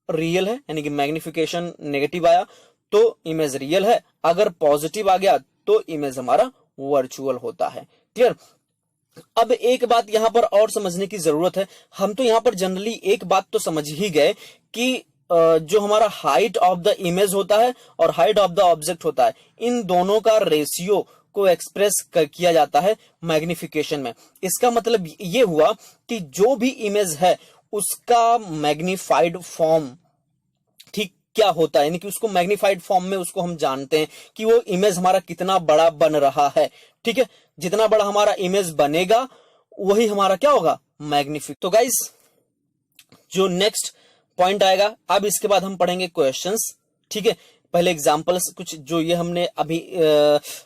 रियल है, यानी कि मैग्निफिकेशन नेगेटिव आया तो इमेज रियल है, अगर पॉजिटिव आ गया तो इमेज हमारा वर्चुअल होता है। क्लियर, अब एक बात यहां पर और समझने की जरूरत है। हम तो यहां पर जनरली एक बात तो समझ ही गए कि जो हमारा हाइट ऑफ द इमेज होता है और हाइट ऑफ द ऑब्जेक्ट होता है, इन दोनों का रेशियो को एक्सप्रेस किया जाता है मैग्निफिकेशन में। इसका मतलब ये हुआ कि जो भी इमेज है उसका मैग्निफाइड फॉर्म, ठीक, क्या होता है, यानी कि उसको मैग्निफाइड फॉर्म में उसको हम जानते हैं कि वो इमेज हमारा कितना बड़ा बन रहा है। ठीक है, जितना बड़ा हमारा इमेज बनेगा वही हमारा क्या होगा, मैग्निफिक। तो गाइस, जो नेक्स्ट पॉइंट आएगा, अब इसके बाद हम पढ़ेंगे क्वेश्चंस। ठीक है, पहले एग्जांपल्स कुछ जो ये हमने अभी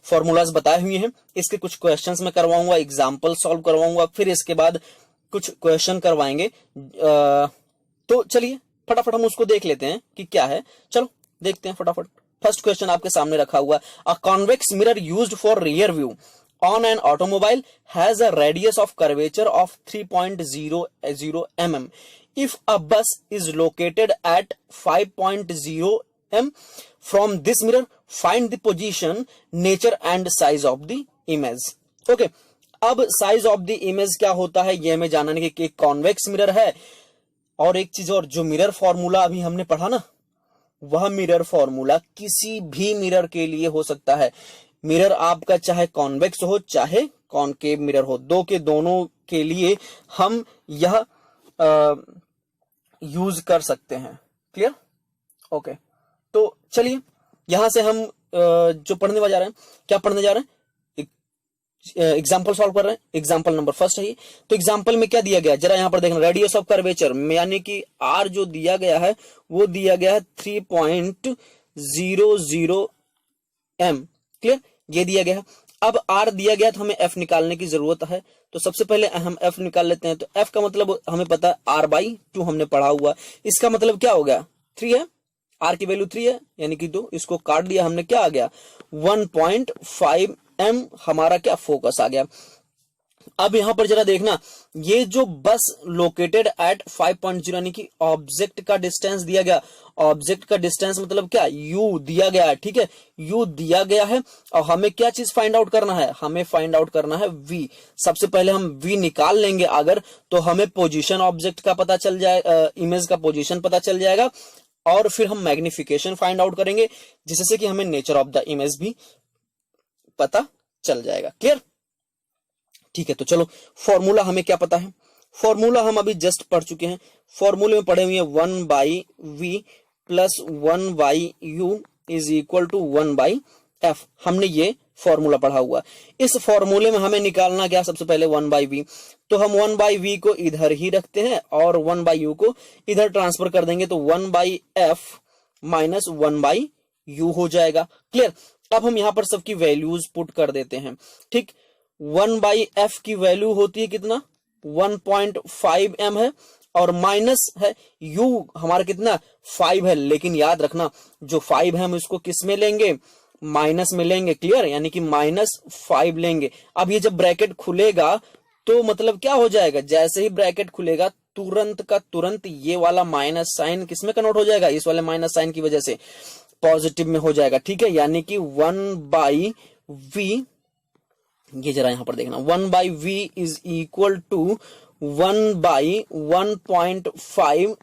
फॉर्मूलाज बताए हुए हैं, इसके कुछ क्वेश्चंस मैं करवाऊंगा, एग्जांपल सॉल्व करवाऊंगा, फिर इसके बाद कुछ क्वेश्चन करवाएंगे। तो चलिए फटाफट हम उसको देख लेते हैं कि क्या है। चलो देखते हैं फटाफट। फर्स्ट क्वेश्चन आपके सामने रखा हुआ, अ convex mirror used for rear view on an automobile has a radius of curvature of 3.00 mm. If a bus is located at 5.0 m from this mirror, find the position, nature and size of the image. Okay, अब size of the image क्या होता है ये हमें जानने की, एक convex mirror है, और एक चीज और, जो मिरर फॉर्मूला अभी हमने पढ़ा ना, वह मिरर फॉर्मूला किसी भी मिरर के लिए हो सकता है। मिरर आपका चाहे कॉन्वेक्स हो चाहे कॉनकेव मिरर हो, दो के दोनों के लिए हम यह यूज कर सकते हैं। क्लियर, ओके, तो चलिए यहां से हम जो पढ़ने जा रहे हैं, क्या पढ़ने जा रहे हैं, एग्जाम्पल सॉल्व कर रहे हैं। एग्जाम्पल नंबर फर्स्ट है ये। तो एग्जाम्पल में क्या दिया गया, जरा यहां पर देखना, रेडियस ऑफ कर्वेचर, यानी कि आर जो दिया गया है वो दिया गया है 3.00 m। क्लियर, ये दिया गया है। अब R दिया गया तो हमें F निकालने की जरूरत है, तो सबसे पहले हम F निकाल लेते हैं। तो F का मतलब हमें पता है R/2 हमने पढ़ा हुआ, इसका मतलब क्या हो गया 3 है, R की वैल्यू 3 है यानी कि 2, इसको काट दिया हमने, क्या आ गया 1.5 m हमारा क्या फोकस आ गया। अब यहां पर जरा देखना, ये जो बस लोकेटेड एट 5.0 यानी कि ऑब्जेक्ट का डिस्टेंस दिया गया, ऑब्जेक्ट का डिस्टेंस मतलब क्या u दिया गया है, ठीक है, u दिया गया है और हमें क्या चीज फाइंड आउट करना है, हमें फाइंड आउट करना है v। सबसे पहले हम v निकाल लेंगे अगर, तो हमें पोजीशन ऑब्जेक्ट का पता चल जाए, इमेज का पोजीशन पता चल जाएगा, और फिर हम मैग्निफिकेशन फाइंड आउट करेंगे जिससे कि हमें नेचर ऑफ द इमेज भी पता चल जाएगा। क्लियर, ठीक है। तो चलो फॉर्मूला हमें क्या पता है, फॉर्मूला हम अभी जस्ट पढ़ चुके हैं, फॉर्मूले में पढ़े हुए हैं 1/v plus 1/u is equal to 1/f, हमने ये फॉर्मूला पढ़ा हुआ। इस फॉर्मूले में हमें निकालना क्या, सबसे पहले 1/v, तो हम 1/v को इधर ही रखते हैं और 1/u को इधर ट्रांसफर कर देंगे, तो 1/f माइनस 1/u हो जाएगा। क्लियर, अब हम यहां पर सबकी वैल्यूज पुट कर देते हैं, ठीक। 1/f की वैल्यू होती है कितना 1.5 m है, और माइनस है u हमारा कितना 5 है, लेकिन याद रखना जो 5 है हम इसको किस में लेंगे, माइनस में लेंगे। क्लियर, यानी कि -5 लेंगे। अब ये जब ब्रैकेट खुलेगा तो मतलब क्या हो जाएगा, जैसे ही ब्रैकेट खुलेगा तुरंत का तुरंत ये वाला माइनस साइन किस में कन्वर्ट हो जाएगा, इस वाले माइनस साइन की वजह से पॉजिटिव में हो जाएगा, ठीक है। यानी कि 1/v, ये जरा यहां पर देखना, 1/v is equal to 1/1.5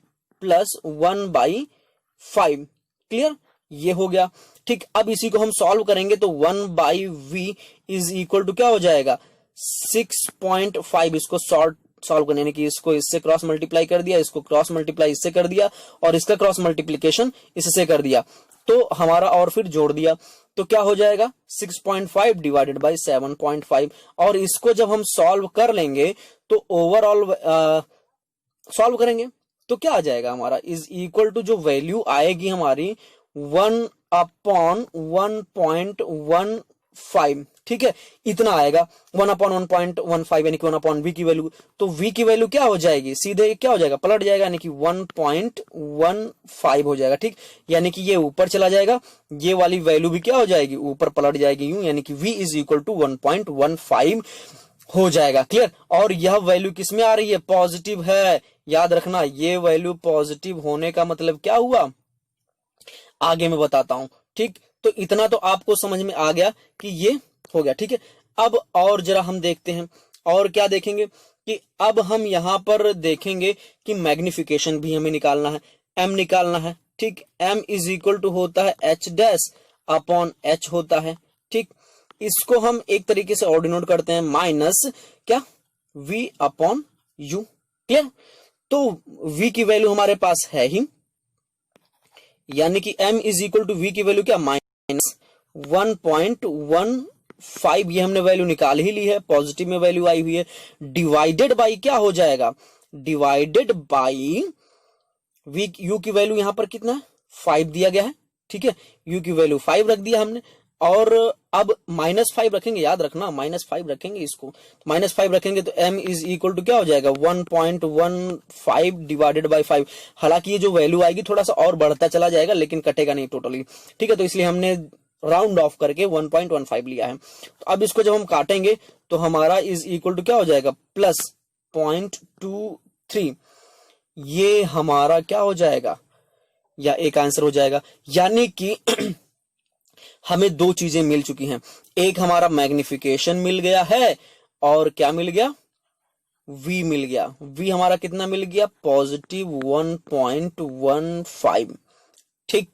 plus 1/5। Clear, ये हो गया, ठीक। अब इसी को हम सॉल्व करेंगे तो 1/v इज इक्वल टू क्या हो जाएगा 6.5, इसको सॉल्व करने यानी कि इसको इससे क्रॉस मल्टीप्लाई कर दिया, इसको क्रॉस मल्टीप्लाई इससे कर दिया, और इसका क्रॉस मल्टीप्लीकेशन इससे कर दिया, तो हमारा और फिर जोड़ दिया, तो क्या हो जाएगा 6.5 डिवाइडेड बाई 7.5, और इसको जब हम सॉल्व कर लेंगे तो ओवरऑल सॉल्व करेंगे तो क्या आ जाएगा हमारा इज इक्वल टू, जो वैल्यू आएगी हमारी 1/1.15, ठीक है, इतना आएगा 1/1.15 यानी कि 1/v की वैल्यू, तो v की वैल्यू क्या हो जाएगी, सीधे क्या हो जाएगा पलट जाएगा, यानी कि 1.15 हो जाएगा, ठीक। यानी कि ये ऊपर चला जाएगा, ये वाली वैल्यू भी क्या हो जाएगी ऊपर पलट जाएगी यूं, यानी कि v इज इक्वल टू 1.15 हो जाएगा। क्लियर, और यह वैल्यू किस में आ रही है, पॉजिटिव है, याद रखना ये वैल्यू पॉजिटिव होने का मतलब क्या हुआ आगे मैं बताता हूं, ठीक। तो इतना तो आपको समझ में आ गया कि ये हो गया, ठीक है। अब और जरा हम देखते हैं, और क्या देखेंगे कि अब हम यहां पर देखेंगे कि मैग्निफिकेशन भी हमें निकालना है, m निकालना है, ठीक। m इज इक्वल टू होता है h' होता है, ठीक। इसको हम एक तरीके से और डिनोट करते हैं माइनस क्या v/u। क्लियर, तो v की वैल्यू हमारे पास है ही, यानी कि m is equal to v की वैल्यू क्या माइनस 1.15, ये हमने वैल्यू निकाल ही ली है, पॉजिटिव में वैल्यू आई हुई है, डिवाइडेड बाई क्या हो जाएगा, डिवाइडेड बाई u की वैल्यू यहां पर कितना है 5 दिया गया है, ठीक है, u की वैल्यू 5 रख दिया हमने, और अब -5 रखेंगे, याद रखना -5 रखेंगे, इसको -5 रखेंगे तो m इज इक्वल टू क्या हो जाएगा 1.15 डिवाइडेड बाई 5। हालांकि ये जो वैल्यू आएगी थोड़ा सा और बढ़ता चला जाएगा, लेकिन कटेगा नहीं टोटली, ठीक है, तो इसलिए हमने राउंड ऑफ करके 1.15 लिया है। तो अब इसको जब हम काटेंगे तो हमारा इज इक्वल टू क्या हो जाएगा प्लस 0.23, ये हमारा क्या हो जाएगा या एक आंसर हो जाएगा, यानी कि हमें दो चीजें मिल चुकी हैं, एक हमारा मैग्निफिकेशन मिल गया है, और क्या मिल गया v मिल गया, v हमारा कितना मिल गया पॉजिटिव 1.15, ठीक।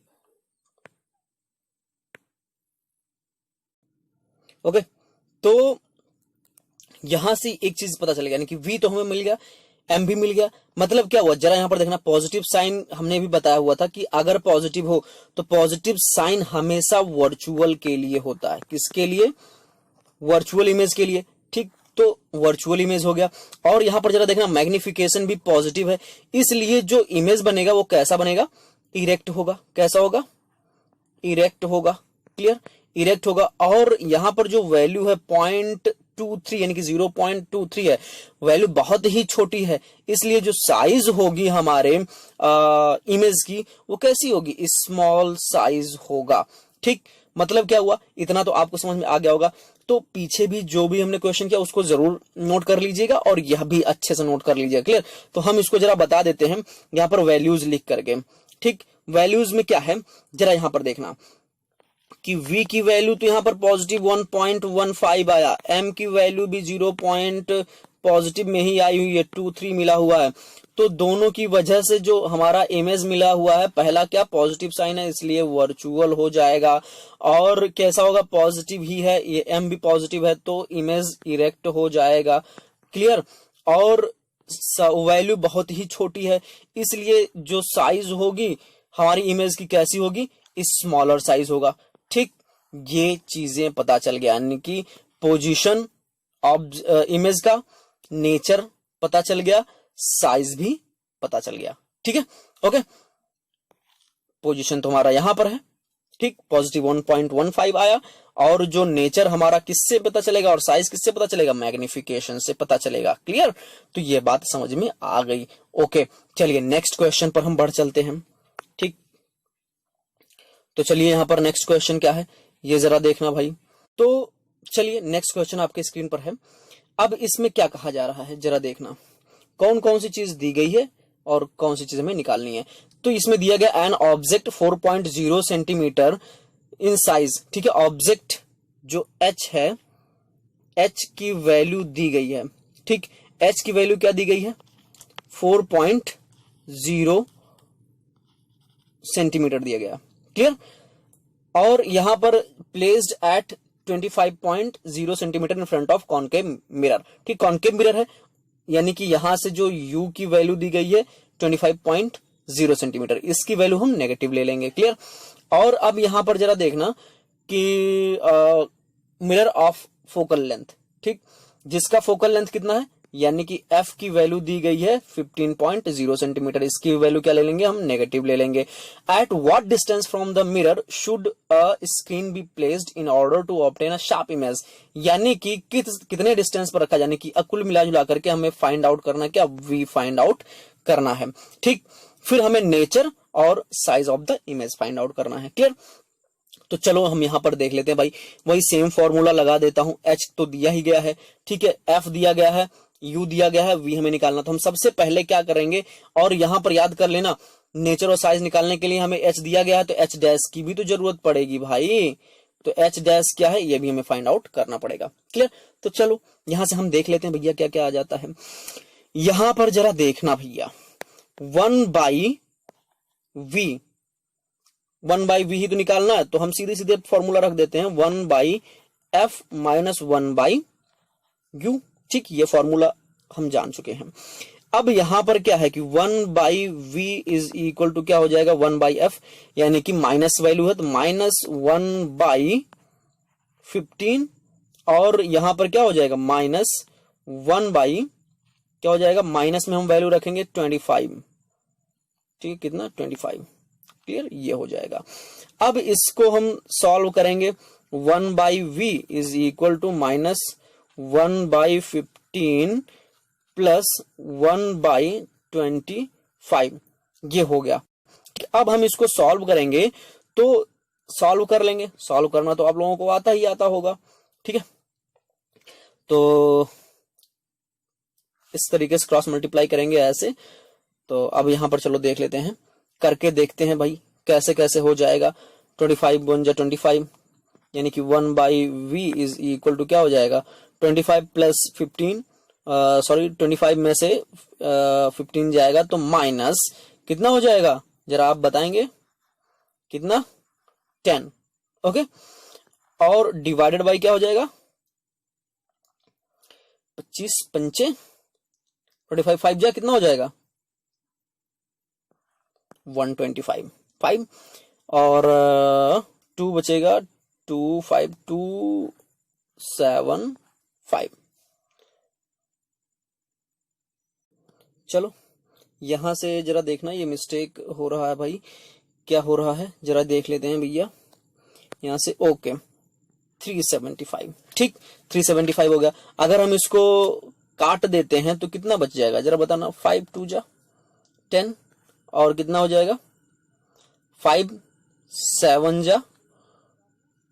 ओके, तो यहां से एक चीज पता चलेगा, यानी कि v तो हमें मिल गया, m भी मिल गया, मतलब क्या हुआ जरा यहां पर देखना, पॉजिटिव साइन हमने भी बताया हुआ था कि अगर पॉजिटिव हो तो पॉजिटिव साइन हमेशा वर्चुअल के लिए होता है, किसके लिए, वर्चुअल इमेज के लिए, ठीक। तो वर्चुअल इमेज हो गया, और यहां पर जरा देखना मैग्निफिकेशन भी पॉजिटिव है, इसलिए जो इमेज बनेगा वो कैसा बनेगा, इरेक्ट होगा, कैसा होगा, इरेक्ट होगा। क्लियर, इरेक्ट होगा। और यहाँ पर जो वैल्यू है 0.23 यानी कि 0.23 है, वैल्यू बहुत ही छोटी है, इसलिए जो साइज होगी हमारे इमेज की वो कैसी होगी, स्मॉल साइज होगा। ठीक, मतलब क्या हुआ, इतना तो आपको समझ में आ गया होगा। तो पीछे भी जो भी हमने क्वेश्चन किया उसको जरूर नोट कर लीजिएगा और यह भी अच्छे से नोट कर लीजिएगा। क्लियर, तो हम इसको जरा बता देते हैं यहाँ पर वैल्यूज लिख करके। ठीक, वैल्यूज में क्या है जरा यहाँ पर देखना कि v की वैल्यू तो यहाँ पर पॉजिटिव 1.15 आया, m की वैल्यू भी 0 पॉइंट पॉजिटिव में ही आई हुई है, 2-3 मिला हुआ है। तो दोनों की वजह से जो हमारा इमेज मिला हुआ है, पहला क्या पॉजिटिव साइन है इसलिए वर्चुअल हो जाएगा, और कैसा होगा पॉजिटिव ही है, ये m भी पॉजिटिव है तो इमेज इरेक्ट हो जाएगा। क्लियर, और वैल्यू बहुत ही छोटी है इसलिए जो साइज होगी हमारी इमेज की कैसी होगी, स्मॉलर साइज होगा। ठीक, ये चीजें पता चल गया, यानी कि पोजीशन ऑफ इमेज का, नेचर पता चल गया, साइज भी पता चल गया। ठीक है, ओके, पोजीशन तो हमारा यहां पर है। ठीक, पॉजिटिव 1.15 आया, और जो नेचर हमारा किससे पता चलेगा और साइज किससे पता चलेगा, मैग्निफिकेशन से पता चलेगा। क्लियर, तो ये बात समझ में आ गई। ओके, चलिए नेक्स्ट क्वेश्चन पर हम बढ़ चलते हैं। ठीक, तो चलिए यहां पर नेक्स्ट क्वेश्चन क्या है ये जरा देखना भाई। तो चलिए नेक्स्ट क्वेश्चन आपके स्क्रीन पर है। अब इसमें क्या कहा जा रहा है जरा देखना, कौन कौन सी चीज दी गई है और कौन सी चीज हमें निकालनी है। तो इसमें दिया गया an object 4.0 centimetre in size. ठीक है, ऑब्जेक्ट जो h है, h की वैल्यू दी गई है। ठीक, h की वैल्यू क्या दी गई है, 4.0 सेंटीमीटर दिया गया। क्लियर, और यहां पर placed at 25.0 centimetre in front of concave mirror. ठीक, कॉनकेव मिरर है, यानी कि यहां से जो u की वैल्यू दी गई है 25.0 सेंटीमीटर, इसकी वैल्यू हम नेगेटिव ले लेंगे। क्लियर, और अब यहां पर जरा देखना कि मिरर ऑफ फोकल लेंथ। ठीक, जिसका फोकल लेंथ कितना है, यानी कि f की वैल्यू दी गई है 15.0 सेंटीमीटर, इसकी वैल्यू क्या ले लेंगे हम, नेगेटिव ले लेंगे। At what distance from the mirror should a screen be placed in order to obtain a sharp image, यानी कि कितने डिस्टेंस पर रखा, यानी कि कुल मिला जुला करके हमें फाइंड आउट करना, क्या वी फाइंड आउट करना है। ठीक, फिर हमें नेचर और size of the image find out करना है। क्लियर, तो चलो हम यहां पर देख लेते हैं भाई, वही सेम फॉर्मूला लगा देता हूं। h तो दिया ही गया है, ठीक है, f दिया गया है, u दिया गया है, v हमें निकालना। तो हम सबसे पहले क्या करेंगे, और यहां पर याद कर लेना नेचर और साइज निकालने के लिए हमें h दिया गया है तो h डैश की भी तो जरूरत पड़ेगी भाई, तो h डैश क्या है ये भी हमें फाइंड आउट करना पड़ेगा। क्लियर, तो चलो यहां से हम देख लेते हैं भैया क्या क्या आ जाता है। यहां पर जरा देखना भैया, 1/v ही तो निकालना है, तो हम सीधे सीधे फॉर्मूला रख देते हैं 1/f माइनस 1/u। ठीक, ये फॉर्मूला हम जान चुके हैं। अब यहां पर क्या है कि 1/v इज इक्वल टू क्या हो जाएगा, 1/f, यानी कि माइनस वैल्यू है तो -1/15, और यहां पर क्या हो जाएगा -1/ क्या हो जाएगा, माइनस में हम वैल्यू रखेंगे 25। ठीक है, कितना 25। क्लियर, ये हो जाएगा। अब इसको हम सॉल्व करेंगे, 1/v is equal to -1/15 plus 1/25, ये हो गया। अब हम इसको सॉल्व करेंगे तो सॉल्व कर लेंगे, सॉल्व करना तो आप लोगों को आता ही आता होगा। ठीक है, तो इस तरीके से क्रॉस मल्टीप्लाई करेंगे ऐसे। तो अब यहां पर चलो देख लेते हैं, करके देखते हैं भाई कैसे कैसे हो जाएगा। 25 1 जा 25, यानी कि 1/v इज इक्वल टू क्या हो जाएगा, 25 प्लस 15, सॉरी 25 में से 15 जाएगा तो माइनस कितना हो जाएगा, जरा आप बताएंगे कितना, 10। ओके, और डिवाइडेड बाई क्या हो जाएगा, 25 पंचे 25, 5 जा कितना हो जाएगा 125, 5 और 2 बचेगा, 2 5 2 7 5। चलो यहां से जरा देखना, ये मिस्टेक हो रहा है भाई, क्या हो रहा है जरा देख लेते हैं भैया यहां से। ओके, 375, ठीक 375 हो गया। अगर हम इसको काट देते हैं तो कितना बच जाएगा जरा बताना। 5 2 जा 10 और कितना हो जाएगा 5 7 जा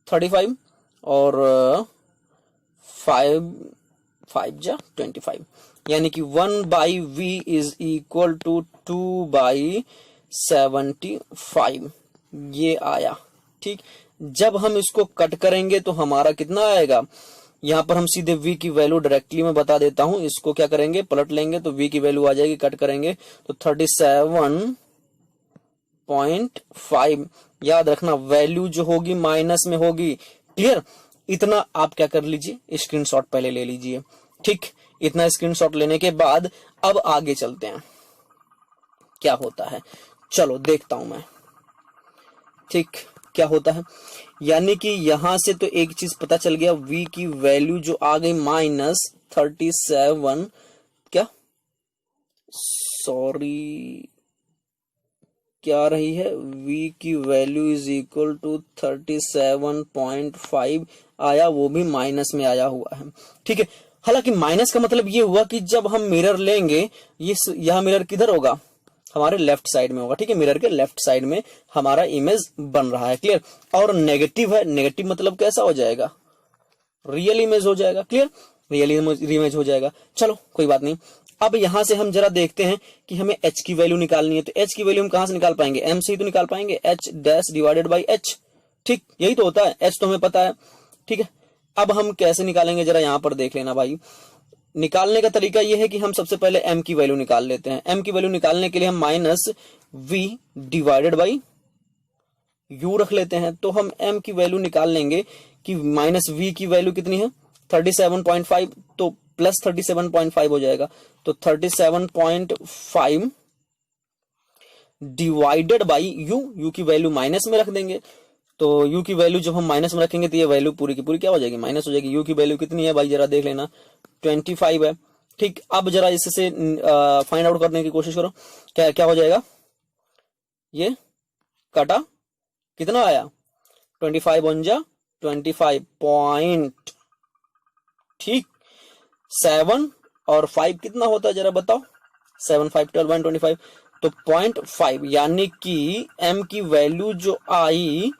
35 और 5 5 जा 25, यानी कि 1/v इज इक्वल टू 2/75 ये आया, ठीक। जब हम इसको कट करेंगे तो हमारा कितना आएगा, यहां पर हम सीधे v की वैल्यू डायरेक्टली मैं बता देता हूं। इसको क्या करेंगे पलट लेंगे तो v की वैल्यू आ जाएगी, कट करेंगे तो 37.5। याद रखना वैल्यू जो होगी माइनस में होगी, क्लियर। इतना आप क्या कर लीजिए स्क्रीनशॉट पहले ले लीजिए, ठीक। इतना स्क्रीनशॉट लेने के बाद अब आगे चलते हैं क्या होता है, चलो देखता हूं मैं, ठीक क्या होता है। यानी कि यहां से तो एक चीज पता चल गया, v की वैल्यू जो आ गई -37 क्या सॉरी क्या रही है, v की वैल्यू इज इक्वल टू 37.5 आया, वो भी माइनस में आया हुआ है, ठीक है। हालांकि माइनस का मतलब ये हुआ कि जब हम मिरर लेंगे, ये यह मिरर किधर होगा, हमारे लेफ्ट साइड में होगा, ठीक है। मिरर के लेफ्ट साइड में हमारा इमेज बन रहा है, क्लियर। और नेगेटिव है, नेगेटिव मतलब कैसा हो जाएगा, रियल इमेज हो जाएगा, क्लियर, रियल इमेज हो जाएगा। चलो कोई बात नहीं। अब यहां से हम जरा देखते हैं कि हमें h की वैल्यू निकालनी है, तो h की वैल्यू हम कहां से निकाल पाएंगे, m से ही तो निकाल पाएंगे, h dash divided by h, ठीक यही तो होता है, h तो हमें पता है, ठीक है। अब हम कैसे निकालेंगे जरा यहां पर देख लेना भाई। निकालने का तरीका यह है कि हम सबसे पहले m की वैल्यू निकाल लेते हैं। m की वैल्यू निकालने के लिए हम -v डिवाइडेड बाई u रख लेते हैं, तो हम m की वैल्यू निकाल लेंगे कि -v की वैल्यू कितनी है 37.5, तो प्लस 37.5 हो जाएगा, तो 37.5 डिवाइडेड बाई u की वैल्यू माइनस में रख देंगे, तो u की वैल्यू जब हम माइनस में रखेंगे तो ये वैल्यू पूरी की पूरी क्या हो जाएगी, माइनस हो जाएगी। u की वैल्यू कितनी है भाई जरा देख लेना, 25 है, ठीक। अब जरा इससे फाइंड आउट करने की कोशिश करो, क्या क्या हो जाएगा, ये काटा कितना आया 25 वन जा 25 पॉइंट, ठीक। 7 और 5 कितना होता है जरा बताओ, 7 5 12 25, तो 0.5, यानी कि m की वैल्यू जो आई,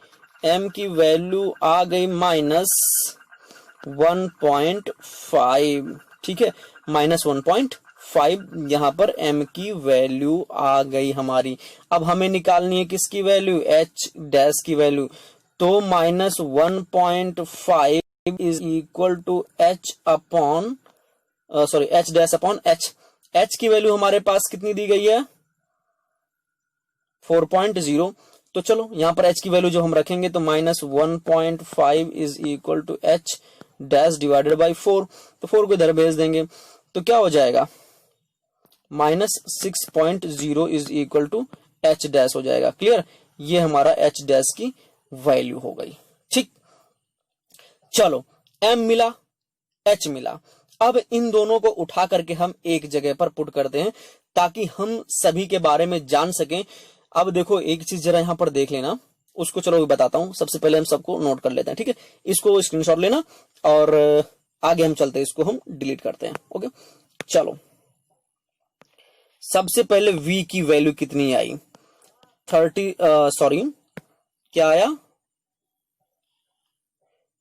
m की वैल्यू आ गई -1.5, ठीक है, -1.5 यहां पर m की वैल्यू आ गई हमारी। अब हमें निकालनी है किसकी वैल्यू, h डैश की वैल्यू, तो -1.5 is equal to h upon sorry h dash upon h। h की वैल्यू हमारे पास कितनी दी गई है 4.0, तो चलो यहां पर h की वैल्यू जो हम रखेंगे तो -1.5 is equal to h dash divided by 4, तो 4 को इधर भेज देंगे तो क्या हो जाएगा -6.0 is equal to h dash हो जाएगा, क्लियर। ये हमारा h डैश की वैल्यू हो गई, ठीक। चलो m मिला h मिला, अब इन दोनों को उठा करके हम एक जगह पर पुट करते हैं ताकि हम सभी के बारे में जान सकें। अब देखो एक चीज जरा यहां पर देख लेना, उसको चलो बताता हूं, सबसे पहले हम सबको नोट कर लेते हैं, ठीक है। इसको स्क्रीनशॉट लेना और आगे हम चलते हैं, इसको हम डिलीट करते हैं, ओके। चलो सबसे पहले v की वैल्यू कितनी आई 30 सॉरी क्या आया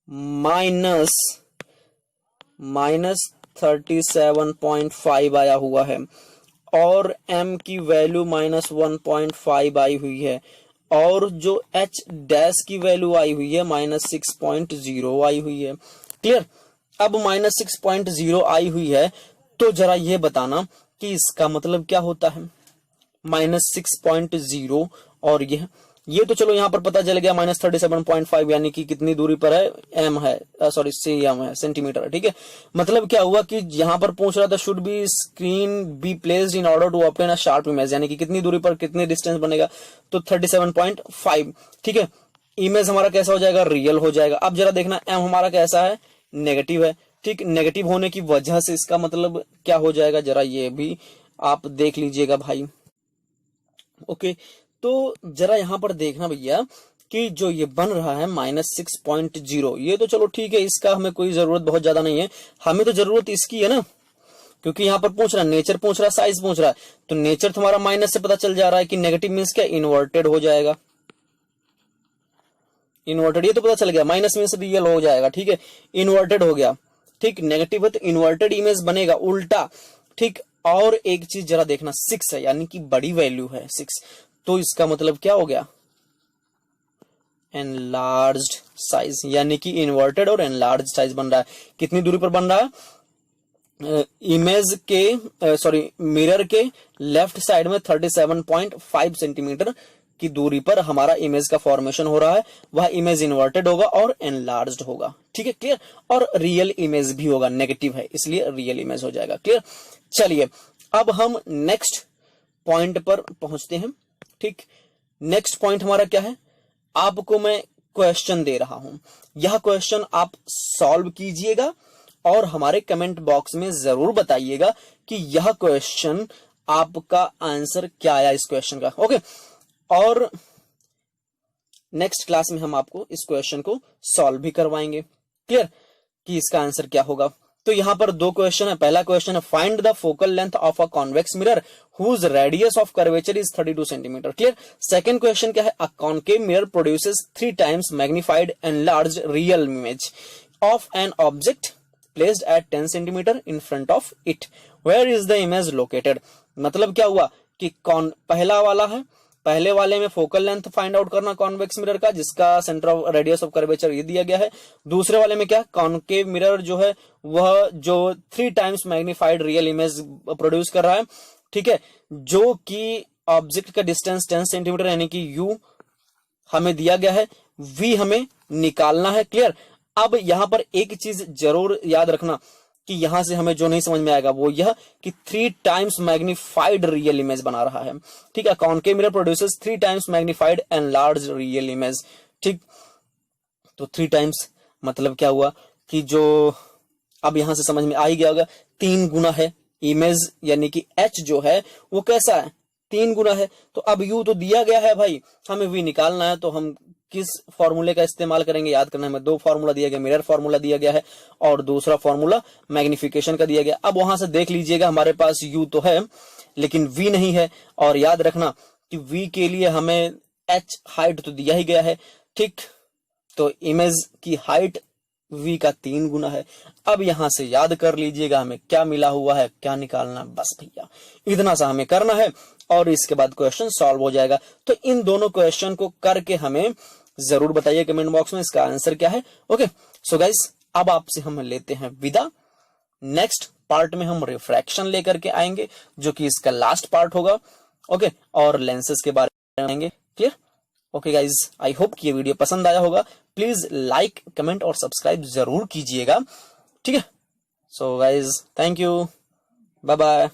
-37.5 आया हुआ है, और m की वैल्यू -1.5 आई हुई है, और जो h डैश की वैल्यू आई हुई है -6.0 आई हुई है, क्लियर। अब -6.0 आई हुई है, तो जरा ये बताना कि इसका मतलब क्या होता है -6.0, और ये तो चलो यहां पर पता चल गया -37.5, यानी कि कितनी दूरी पर है, m है सॉरी cm है, सेंटीमीटर है, ठीक है। मतलब क्या हुआ कि यहां पर पूछ रहा था should be screen be placed in order to obtain a sharp image, यानी कि कितनी दूरी पर कितने डिस्टेंस बनेगा, तो 37.5, ठीक है। इमेज हमारा कैसा हो जाएगा, रियल हो जाएगा। अब जरा देखना m हमारा कैसा है, नेगेटिव है, ठीक। नेगेटिव होने की वजह से इसका मतलब क्या हो जाएगा, जरा ये भी आप देख लीजिएगा भाई, ओके। तो जरा यहां पर देखना भैया कि जो ये बन रहा है -6.0, ये तो चलो ठीक है, इसका हमें कोई जरूरत बहुत ज्यादा नहीं है, हमें तो जरूरत इसकी है ना, क्योंकि यहाँ पर पूछ रहा है नेचर, पूछ रहा है साइज, पूछ रहा है, तो नेचर तुम्हारा माइनस से पता चल जा रहा है कि नेगेटिव मीन्स क्या, इन्वर्टेड हो जाएगा, इन्वर्टेड, ये तो पता चल गया, माइनस मीन्स रियल हो जाएगा, ठीक है, इन्वर्टेड हो गया, ठीक, नेगेटिव है तो इन्वर्टेड इमेज बनेगा, उल्टा, ठीक। और एक चीज जरा देखना, 6 है यानी कि बड़ी वैल्यू है 6, तो इसका मतलब क्या हो गया, एनलार्ज्ड साइज, यानी कि इन्वर्टेड और एनलार्ज्ड साइज बन रहा है। कितनी दूरी पर बन रहा है, इमेज के सॉरी मिरर के लेफ्ट साइड में 37.5 सेंटीमीटर की दूरी पर हमारा इमेज का फॉर्मेशन हो रहा है, वह इमेज इन्वर्टेड होगा और एनलार्ज्ड होगा, ठीक है, क्लियर। और रियल इमेज भी होगा, नेगेटिव है इसलिए रियल इमेज हो जाएगा, क्लियर। चलिए अब हम नेक्स्ट पॉइंट पर पहुंचते हैं, ठीक। नेक्स्ट पॉइंट हमारा क्या है, आपको मैं क्वेश्चन दे रहा हूं, यह क्वेश्चन आप सॉल्व कीजिएगा और हमारे कमेंट बॉक्स में जरूर बताइएगा कि यह क्वेश्चन आपका आंसर क्या आया इस क्वेश्चन का, ओके। और नेक्स्ट क्लास में हम आपको इस क्वेश्चन को सॉल्व भी करवाएंगे, क्लियर, कि इसका आंसर क्या होगा। तो यहां पर दो क्वेश्चन है, पहला क्वेश्चन है find the focal length of a convex mirror whose radius of curvature is 32 centimetre, clear. Second question क्या है, a concave mirror produces 3 times magnified enlarged real image of an object placed at 10 centimetre in front of it, where is the image located. मतलब क्या हुआ कि पहला वाला है, पहले वाले में फोकल लेंथ फाइंड आउट करना कॉन्वेक्स मिरर का, जिसका centre of radius of curvature ये दिया गया है। दूसरे वाले में क्या, कॉन्केव मिरर जो है वह जो 3 times magnified real image produce कर रहा है, ठीक है, जो कि ऑब्जेक्ट का डिस्टेंस 10 सेंटीमीटर यानी कि यू हमें दिया गया है, वी हमें निकालना है, क्लियर। अब यहां पर एक चीज जरूर याद रखना कि यहां से हमें जो नहीं समझ में आएगा वो यह कि 3 टाइम्स मैग्निफाइड रियल इमेज बना रहा है, ठीक है। Concave mirror produces 3 times magnified enlarged real image, ठीक। तो 3 टाइम्स मतलब क्या हुआ कि जो अब यहां से समझ में आ ही गया होगा, 3 गुना है इमेज, यानी कि एच जो है वो कैसा है, 3 गुना है। तो अब यू तो दिया गया है भाई, हमें वी निकालना है, तो हम किस फॉर्मूले का इस्तेमाल करेंगे, याद करना है, 2 फॉर्मूला दिया गया, मिरर फॉर्मूला दिया गया है और दूसरा फॉर्मूला मैग्निफिकेशन का दिया गया। अब वहां से देख लीजिएगा हमारे पास यू तो है लेकिन वी नहीं है, और याद रखना कि वी के लिए हमें एच हाइट तो दिया ही गया है, ठीक। तो इमेज की हाइट वी का 3 गुना है। अब यहां से याद कर लीजिएगा हमें क्या मिला हुआ है, क्या निकालना, बस भैया इतना सा हमें करना है और इसके बाद क्वेश्चन सॉल्व हो जाएगा। तो इन दोनों क्वेश्चन को करके हमें जरूर बताइए कमेंट बॉक्स में इसका आंसर क्या है, ओके। सो गाइस अब आपसे हम लेते हैं विदा, नेक्स्ट पार्ट में हम रिफ्रैक्शन लेकर के आएंगे जो कि इसका लास्ट पार्ट होगा, ओके, और लेंसेज के बारे में आएंगे, clear. Okay guys, I hope कि ये वीडियो पसंद आया होगा, प्लीज लाइक कमेंट और सब्सक्राइब जरूर कीजिएगा, ठीक है। So guys thank you, bye bye.